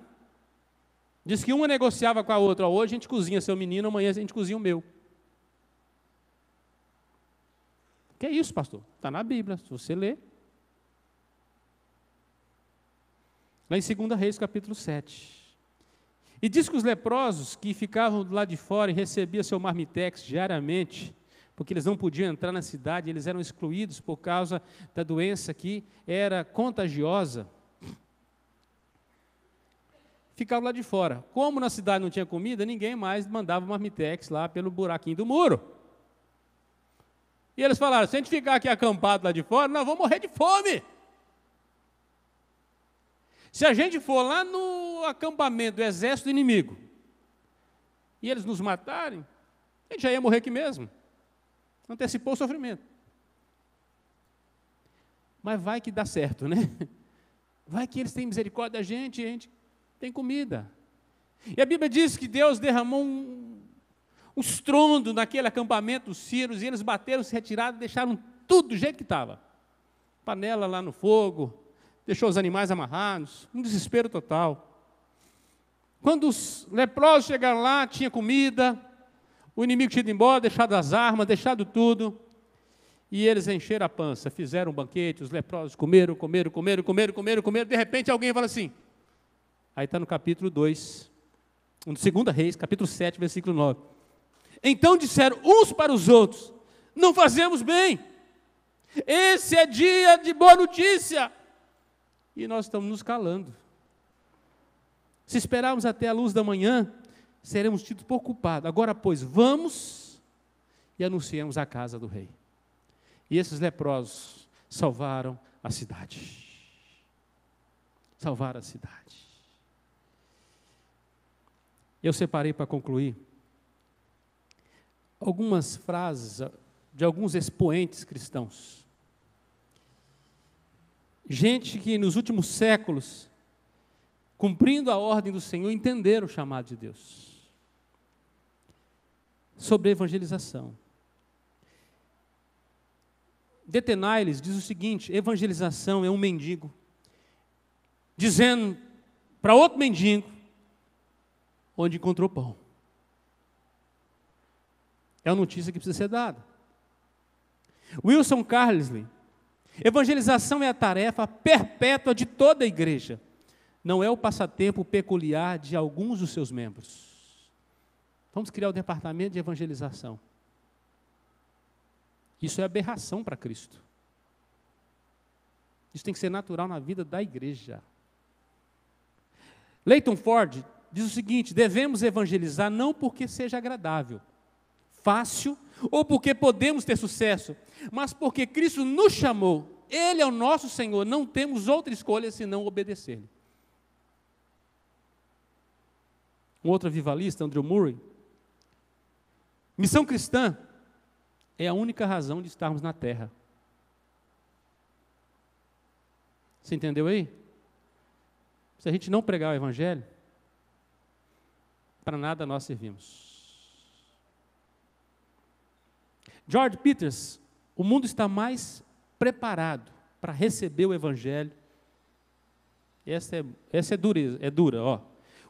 [SPEAKER 1] Diz que uma negociava com a outra: hoje a gente cozinha seu menino, amanhã a gente cozinha o meu. Que é isso, pastor? Está na Bíblia, se você ler. Lá em 2 Reis, capítulo 7. E diz que os leprosos que ficavam do lado de fora e recebiam seu marmitex diariamente, porque eles não podiam entrar na cidade, eles eram excluídos por causa da doença que era contagiosa, ficavam lá de fora. Como na cidade não tinha comida, ninguém mais mandava marmitex lá pelo buraquinho do muro. E eles falaram: se a gente ficar aqui acampado lá de fora, nós vamos morrer de fome. Se a gente for lá no acampamento do exército inimigo e eles nos matarem, a gente já ia morrer aqui mesmo. Antecipou o sofrimento. Mas vai que dá certo, né? Vai que eles têm misericórdia da gente e a gente tem comida. E a Bíblia diz que Deus derramou um estrondo naquele acampamento dos sírios, e eles bateram, se retiraram, deixaram tudo do jeito que estava. Panela lá no fogo, deixou os animais amarrados, um desespero total. Quando os leprosos chegaram lá, tinha comida, o inimigo tinha ido embora, deixado as armas, deixado tudo, e eles encheram a pança, fizeram um banquete, os leprosos comeram, de repente alguém fala assim, aí está no capítulo 2, no 2 Reis, capítulo 7, versículo 9. Então disseram uns para os outros: não fazemos bem, esse é dia de boa notícia, e nós estamos nos calando. Se esperarmos até a luz da manhã, seremos tidos por culpados. Agora, pois, vamos e anunciemos a casa do rei. E esses leprosos salvaram a cidade. Salvaram a cidade. Eu separei para concluir algumas frases de alguns expoentes cristãos. Gente que nos últimos séculos, cumprindo a ordem do Senhor, entenderam o chamado de Deus. Sobre evangelização. Detenailes diz o seguinte: evangelização é um mendigo dizendo para outro mendigo onde encontrou pão. É uma notícia que precisa ser dada. Wilson Carlesley: evangelização é a tarefa perpétua de toda a igreja. Não é o passatempo peculiar de alguns dos seus membros. Vamos criar o departamento de evangelização. Isso é aberração para Cristo. Isso tem que ser natural na vida da igreja. Leighton Ford diz o seguinte: devemos evangelizar não porque seja agradável, fácil, ou porque podemos ter sucesso, mas porque Cristo nos chamou, Ele é o nosso Senhor, não temos outra escolha senão obedecer-lhe. Um outro avivalista, Andrew Murray: missão cristã é a única razão de estarmos na terra. Você entendeu aí? Se a gente não pregar o evangelho, para nada nós servimos. George Peters: o mundo está mais preparado para receber o evangelho. Essa é dura, ó.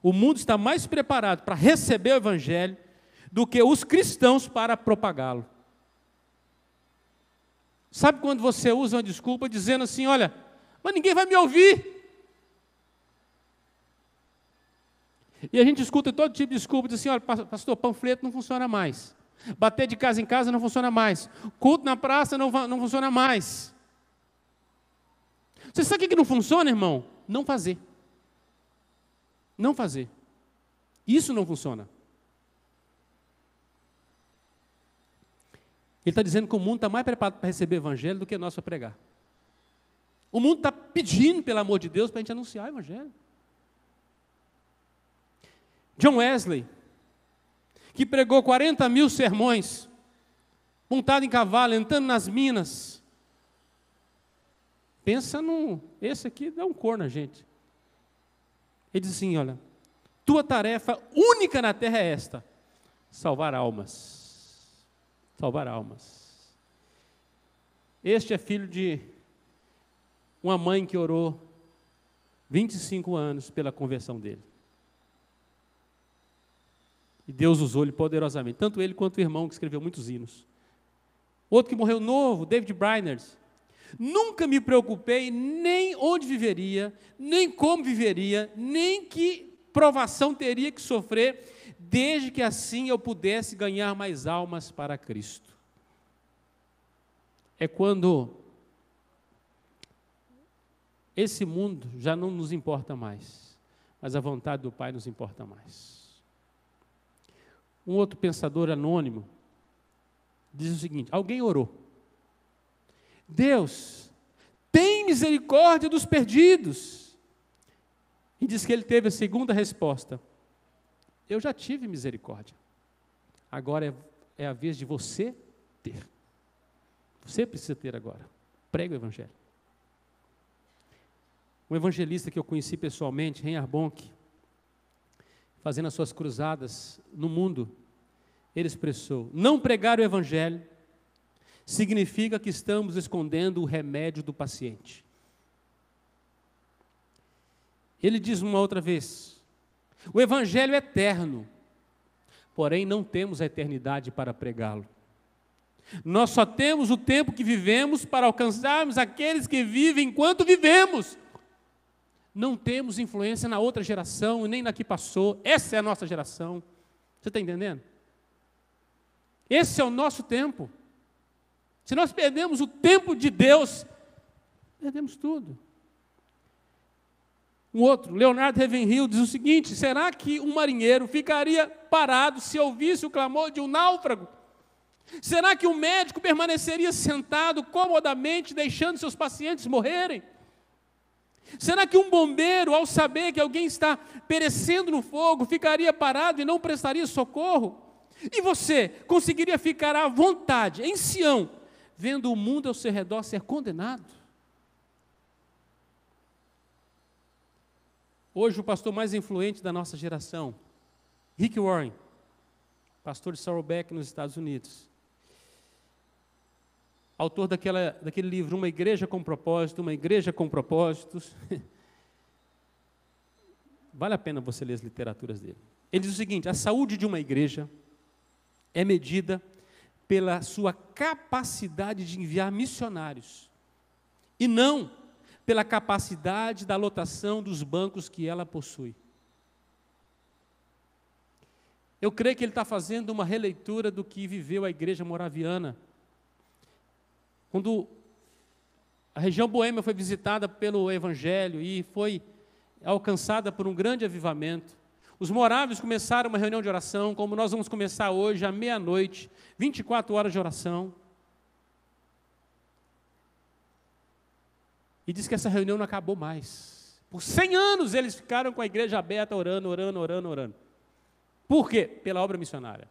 [SPEAKER 1] O mundo está mais preparado para receber o evangelho do que os cristãos para propagá-lo. Sabe quando você usa uma desculpa dizendo assim: olha, mas ninguém vai me ouvir? E a gente escuta todo tipo de desculpa, diz assim: olha, pastor, panfleto não funciona mais. Bater de casa em casa não funciona mais. Culto na praça não funciona mais. Você sabe o que não funciona, irmão? Não fazer. não fazer. Isso não funciona. Ele está dizendo que o mundo está mais preparado para receber o evangelho do que nós para pregar. O mundo está pedindo, pelo amor de Deus, para a gente anunciar o evangelho. John Wesley, que pregou 40.000 sermões, montado em cavalo, entrando nas minas. Pensa esse aqui dá um cor na gente. Ele diz assim, olha, tua tarefa única na terra é esta, salvar almas. Salvar almas. Este é filho de uma mãe que orou 25 anos pela conversão dele. E Deus usou ele poderosamente, tanto ele quanto o irmão que escreveu muitos hinos. Outro que morreu novo, David Brainerd. Nunca me preocupei nem onde viveria, nem como viveria, nem que provação teria que sofrer, desde que assim eu pudesse ganhar mais almas para Cristo. É quando esse mundo já não nos importa mais, mas a vontade do Pai nos importa mais. Um outro pensador anônimo diz o seguinte, alguém orou, Deus, tem misericórdia dos perdidos. E diz que ele teve a segunda resposta, eu já tive misericórdia, agora é a vez de você ter. Você precisa ter agora. Prega o evangelho. Um evangelista que eu conheci pessoalmente, Reinhard Bonk, fazendo as suas cruzadas no mundo, ele expressou, não pregar o evangelho significa que estamos escondendo o remédio do paciente. Ele diz uma outra vez, o evangelho é eterno, porém não temos a eternidade para pregá-lo. Nós só temos o tempo que vivemos para alcançarmos aqueles que vivem enquanto vivemos. Não temos influência na outra geração e nem na que passou. Essa é a nossa geração. Você está entendendo? Esse é o nosso tempo. Se nós perdemos o tempo de Deus, perdemos tudo. Um outro, Leonardo Ravenhill, diz o seguinte, será que um marinheiro ficaria parado se ouvisse o clamor de um náufrago? Será que um médico permaneceria sentado comodamente, deixando seus pacientes morrerem? Será que um bombeiro, ao saber que alguém está perecendo no fogo, ficaria parado e não prestaria socorro? E você conseguiria ficar à vontade, em Sião, vendo o mundo ao seu redor ser condenado? Hoje, o pastor mais influente da nossa geração, Rick Warren, pastor de Saddleback nos Estados Unidos, autor daquele livro, Uma Igreja com Propósito, Uma Igreja com Propósitos. Vale a pena você ler as literaturas dele. Ele diz o seguinte, a saúde de uma igreja é medida pela sua capacidade de enviar missionários, e não pela capacidade da lotação dos bancos que ela possui. Eu creio que ele está fazendo uma releitura do que viveu a igreja moraviana, quando a região boêmia foi visitada pelo Evangelho e foi alcançada por um grande avivamento, os morávios começaram uma reunião de oração, como nós vamos começar hoje, à meia-noite, 24 horas de oração. E diz que essa reunião não acabou mais. Por 100 anos eles ficaram com a igreja aberta, orando. Por quê? Pela obra missionária.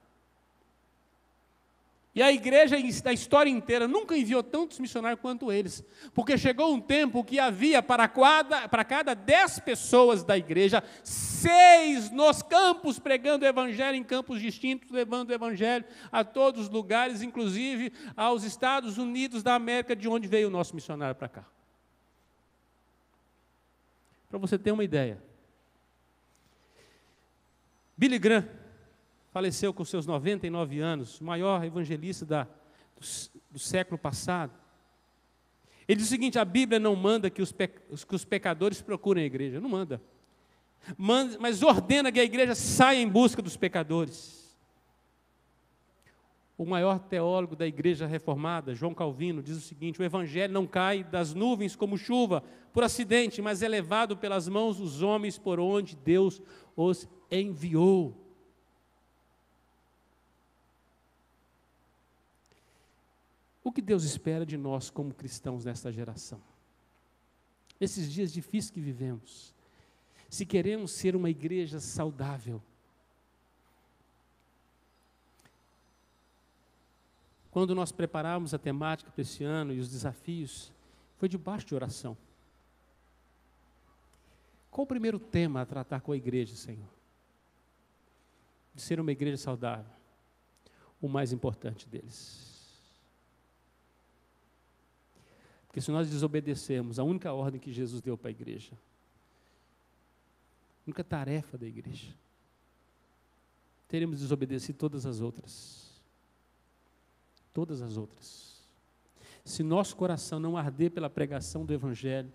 [SPEAKER 1] E a igreja, da história inteira, nunca enviou tantos missionários quanto eles, porque chegou um tempo que havia para cada 10 pessoas da igreja, 6 nos campos, pregando o evangelho em campos distintos, levando o evangelho a todos os lugares, inclusive aos Estados Unidos da América, de onde veio o nosso missionário para cá. Para você ter uma ideia, Billy Graham faleceu com seus 99 anos, o maior evangelista do século passado. Ele diz o seguinte, a Bíblia não manda que os pecadores procurem a igreja, não manda. Mas ordena que a igreja saia em busca dos pecadores. O maior teólogo da igreja reformada, João Calvino, diz o seguinte: o evangelho não cai das nuvens como chuva, por acidente, mas é levado pelas mãos dos homens por onde Deus os enviou. O que Deus espera de nós como cristãos nesta geração? Nesses dias difíceis que vivemos, se queremos ser uma igreja saudável, quando nós preparávamos a temática para esse ano e os desafios, foi debaixo de oração. Qual o primeiro tema a tratar com a igreja, Senhor? De ser uma igreja saudável. O mais importante deles. Porque se nós desobedecermos a única ordem que Jesus deu para a igreja, a única tarefa da igreja, teremos desobedecido todas as outras. Todas as outras. Se nosso coração não arder pela pregação do Evangelho,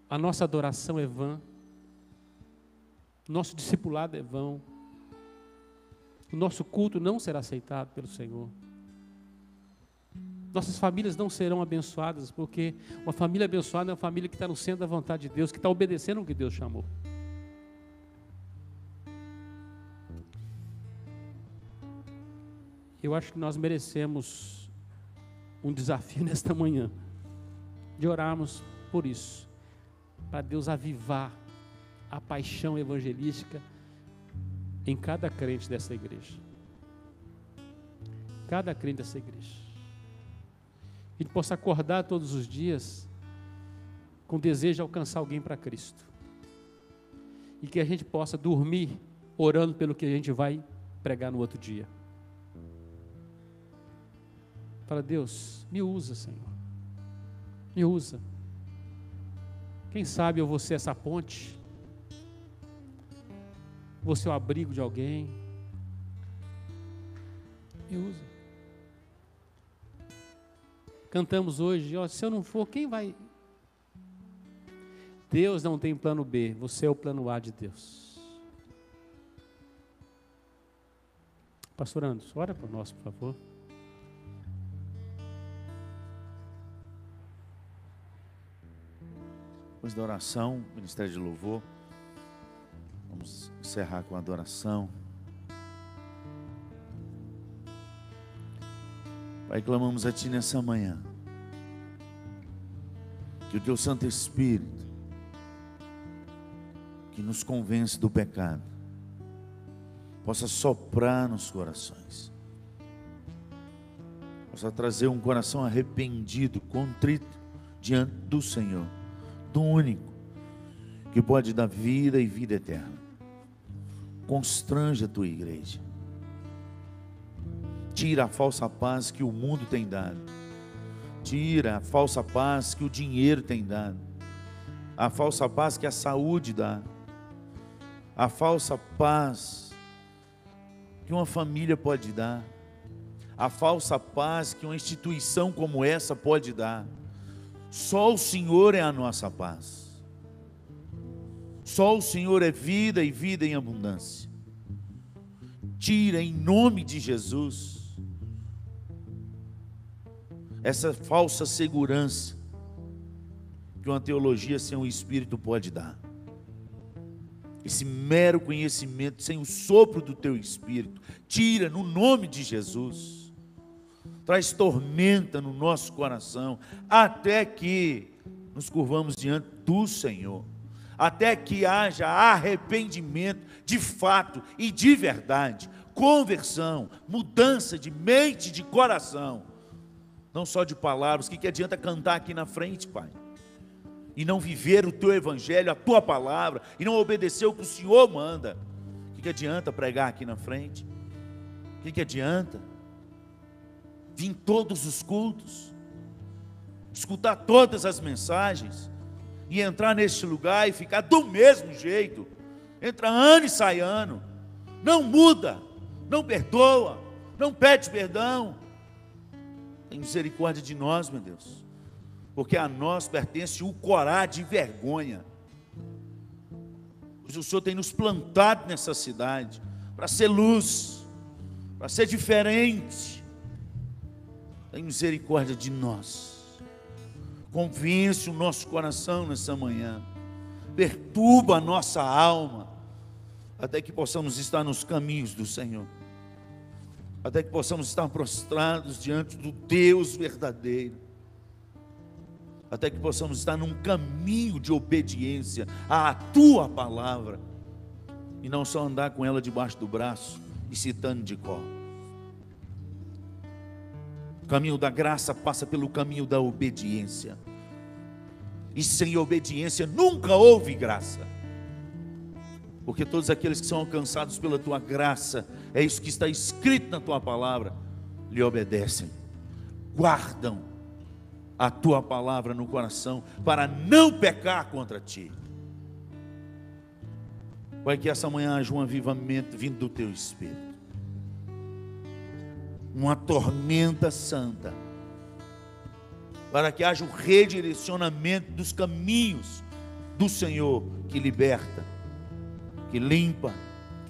[SPEAKER 1] a nossa adoração é vã, nosso discipulado é vão, o nosso culto não será aceitado pelo Senhor. Nossas famílias não serão abençoadas, porque uma família abençoada é uma família que está no centro da vontade de Deus, que está obedecendo o que Deus chamou. Eu acho que nós merecemos um desafio nesta manhã, de orarmos por isso, para Deus avivar a paixão evangelística em cada crente dessa igreja. Cada crente dessa igreja. Que a gente possa acordar todos os dias com desejo de alcançar alguém para Cristo. E que a gente possa dormir orando pelo que a gente vai pregar no outro dia. Fala: Deus, me usa, Senhor. Me usa. Quem sabe eu vou ser essa ponte, vou ser o abrigo de alguém. Me usa. Cantamos hoje: ó, se eu não for, quem vai? Deus não tem plano B, você é o plano A de Deus. Pastor Anderson, ora por nós, por favor.
[SPEAKER 2] Depois da oração, Ministério de Louvor, vamos encerrar com a adoração. Pai, clamamos a Ti nessa manhã, que o Teu Santo Espírito, que nos convence do pecado, possa soprar nos corações, possa trazer um coração arrependido, contrito, diante do Senhor, do único que pode dar vida e vida eterna. Constrange a Tua igreja, tira a falsa paz que o mundo tem dado, tira a falsa paz que o dinheiro tem dado, a falsa paz que a saúde dá, a falsa paz que uma família pode dar, a falsa paz que uma instituição como essa pode dar. Só o Senhor é a nossa paz. Só o Senhor é vida e vida em abundância. Tira em nome de Jesus essa falsa segurança que uma teologia sem o Espírito pode dar. Esse mero conhecimento sem o sopro do Teu Espírito. Tira no nome de Jesus. Traz tormenta no nosso coração, até que nos curvamos diante do Senhor, até que haja arrependimento de fato e de verdade, conversão, mudança de mente, de coração, não só de palavras. O que adianta cantar aqui na frente, Pai, e não viver o Teu Evangelho, a Tua palavra, e não obedecer o que o Senhor manda? O que adianta pregar aqui na frente? O que adianta vir em todos os cultos, escutar todas as mensagens e entrar neste lugar e ficar do mesmo jeito? Entra ano e sai ano, não muda, não perdoa, não pede perdão. Tem misericórdia de nós, meu Deus, porque a nós pertence o corá de vergonha. Pois o Senhor tem nos plantado nessa cidade para ser luz, para ser diferente. Tem misericórdia de nós. Convence o nosso coração nessa manhã. Perturba a nossa alma, até que possamos estar nos caminhos do Senhor. Até que possamos estar prostrados diante do Deus verdadeiro. Até que possamos estar num caminho de obediência à tua palavra. E não só andar com ela debaixo do braço e citando de cor. O caminho da graça passa pelo caminho da obediência. E sem obediência nunca houve graça. Porque todos aqueles que são alcançados pela tua graça, é isso que está escrito na tua palavra, lhe obedecem, guardam a tua palavra no coração, para não pecar contra ti. Pai, que essa manhã haja um avivamento vindo do teu Espírito, uma tormenta santa, para que haja um redirecionamento dos caminhos do Senhor, que liberta, que limpa,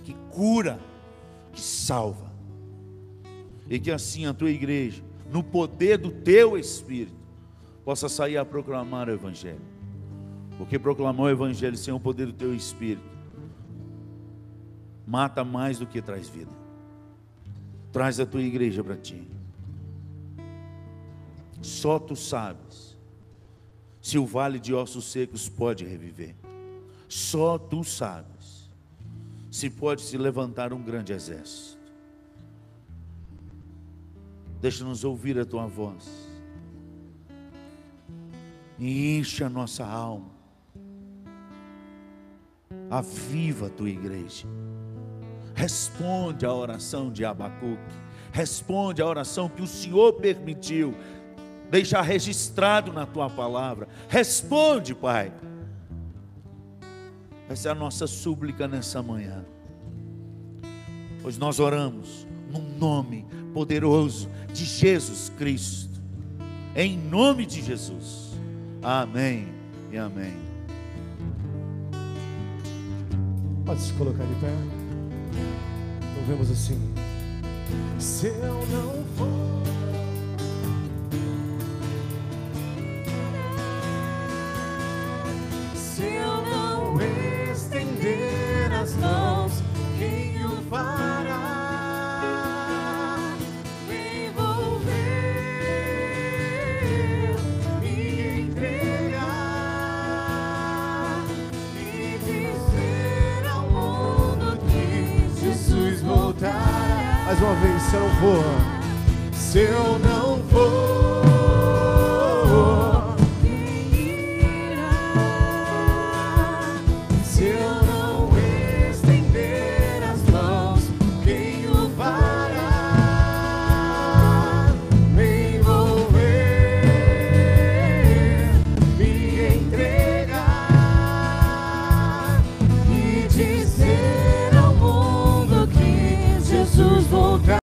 [SPEAKER 2] que cura, que salva. E que assim a tua igreja, no poder do teu Espírito, possa sair a proclamar o Evangelho. Porque proclamar o Evangelho sem o poder do teu Espírito mata mais do que traz vida. Traz a tua igreja para ti. Só tu sabes se o vale de ossos secos pode reviver. Só tu sabes se pode se levantar um grande exército. Deixa-nos ouvir a tua voz e enche a nossa alma. Aviva a tua igreja. Responde à oração de Abacuque. Responde à oração que o Senhor permitiu deixar registrado na tua palavra. Responde, Pai. Essa é a nossa súplica nessa manhã. Pois nós oramos no nome poderoso de Jesus Cristo. Em nome de Jesus. Amém e amém.
[SPEAKER 3] Pode se colocar de pé. Louvemos assim. Se eu não for, se eu não estender as mãos, quem o fará? Me envolver, me entregar e dizer ao mundo que Jesus voltará. Mais uma vez, se eu não for, se eu não for, quem irá? Se eu não estender as mãos, quem o fará? Me envolver, me entregar e dizer ao mundo que Jesus voltará.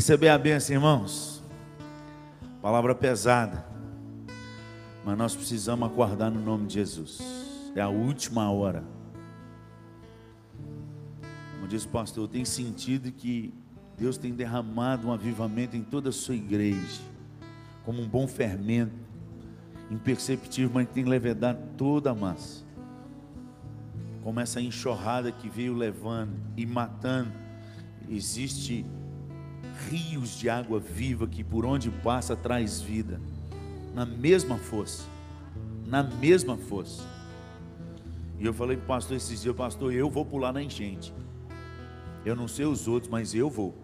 [SPEAKER 2] receber a bênção, irmãos. Palavra pesada, mas nós precisamos acordar no nome de Jesus. É a última hora. Como disse o pastor, eu tenho sentido que Deus tem derramado um avivamento em toda a sua igreja, como um bom fermento, imperceptível, mas que tem levedado toda a massa. Como essa enxurrada que veio levando e matando, existe rios de água viva que por onde passa traz vida, na mesma força, na mesma força. E eu falei para o pastor esses dias: pastor, eu vou pular na enchente. Eu não sei os outros, mas eu vou.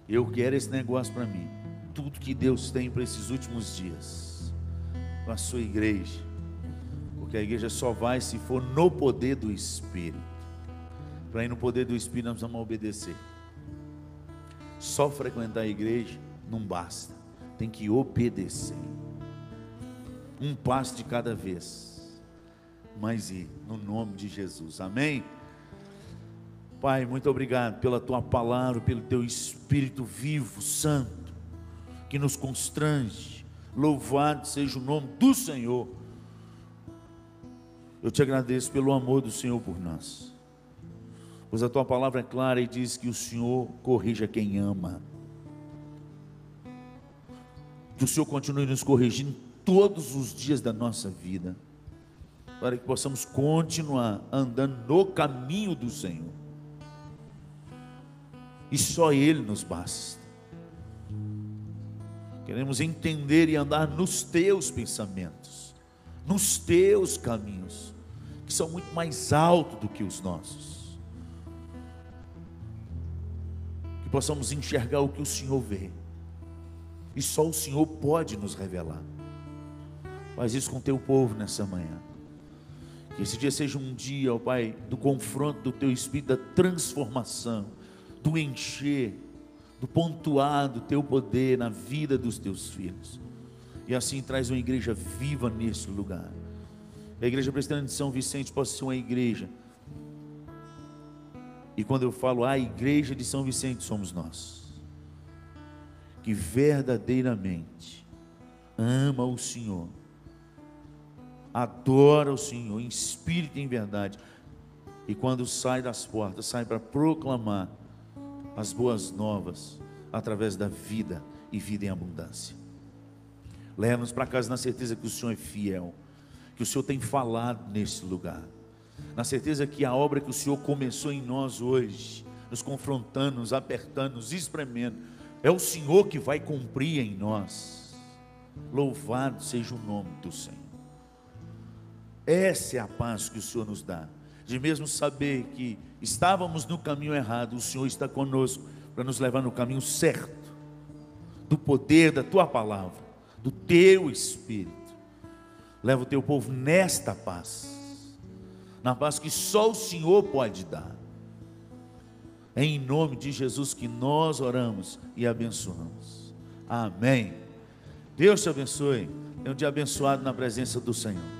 [SPEAKER 2] Eu quero esse negócio para mim. Tudo que Deus tem para esses últimos dias, para a sua igreja. Porque a igreja só vai se for no poder do Espírito. Para ir no poder do Espírito nós vamos obedecer. Só frequentar a igreja não basta. Tem que obedecer. Um passo de cada vez. Mas ir no nome de Jesus. Amém? Pai, muito obrigado pela tua palavra, pelo teu Espírito vivo, santo, que nos constrange. Louvado seja o nome do Senhor. Eu te agradeço pelo amor do Senhor por nós, pois a tua palavra é clara e diz que o Senhor corrige a quem ama. Que o Senhor continue nos corrigindo todos os dias da nossa vida, para que possamos continuar andando no caminho do Senhor. E só Ele nos basta. Queremos entender e andar nos teus pensamentos, nos teus caminhos, que são muito mais altos do que os nossos. Que possamos enxergar o que o Senhor vê, e só o Senhor pode nos revelar. Faz isso com o teu povo nessa manhã. Que esse dia seja um dia, ó Pai, do confronto do teu Espírito, da transformação, do encher, do pontuar do teu poder na vida dos teus filhos. E assim traz uma igreja viva nesse lugar. A igreja presbiteriana de São Vicente possa ser uma igreja. E quando eu falo a igreja de São Vicente, somos nós, que verdadeiramente ama o Senhor, adora o Senhor em espírito e em verdade, e quando sai das portas, sai para proclamar as boas novas através da vida e vida em abundância. Leva-nos para casa na certeza que o Senhor é fiel, que o Senhor tem falado nesse lugar, na certeza que a obra que o Senhor começou em nós hoje, nos confrontando, nos apertando, nos espremendo, é o Senhor que vai cumprir em nós. Louvado seja o nome do Senhor. Essa é a paz que o Senhor nos dá, de mesmo saber que estávamos no caminho errado, o Senhor está conosco para nos levar no caminho certo, do poder da tua palavra, do teu Espírito. Leva o teu povo nesta paz, na paz que só o Senhor pode dar. É em nome de Jesus que nós oramos e abençoamos. Amém. Deus te abençoe. Tenha um dia abençoado na presença do Senhor.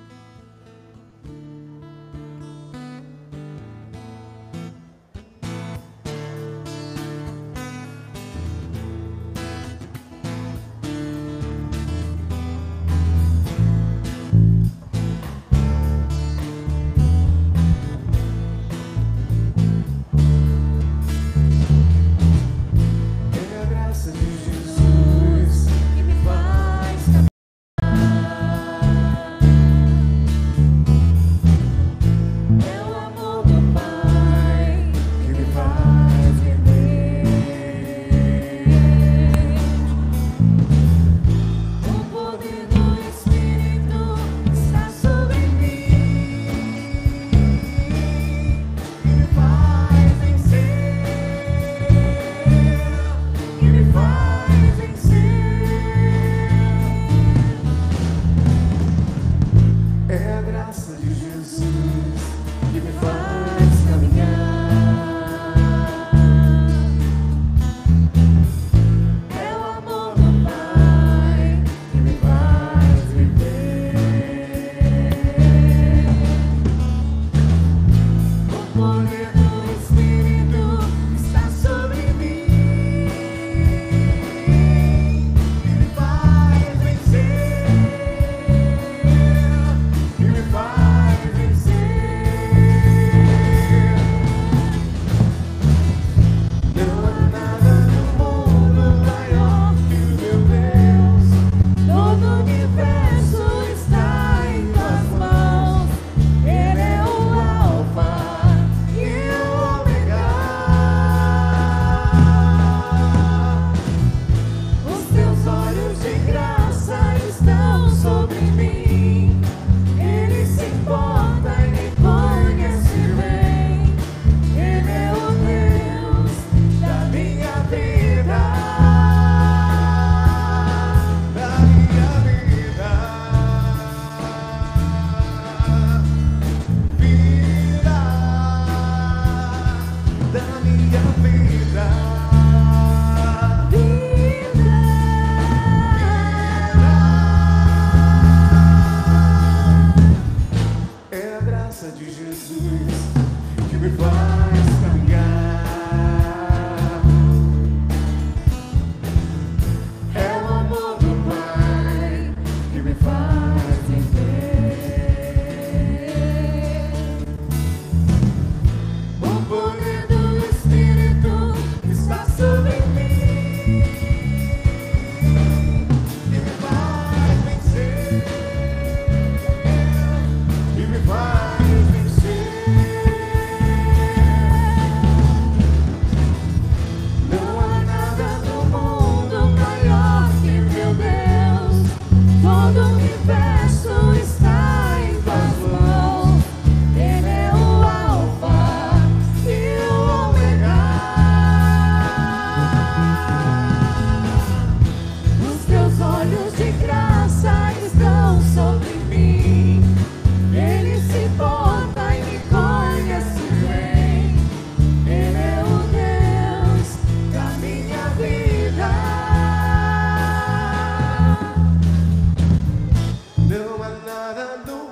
[SPEAKER 3] há nada no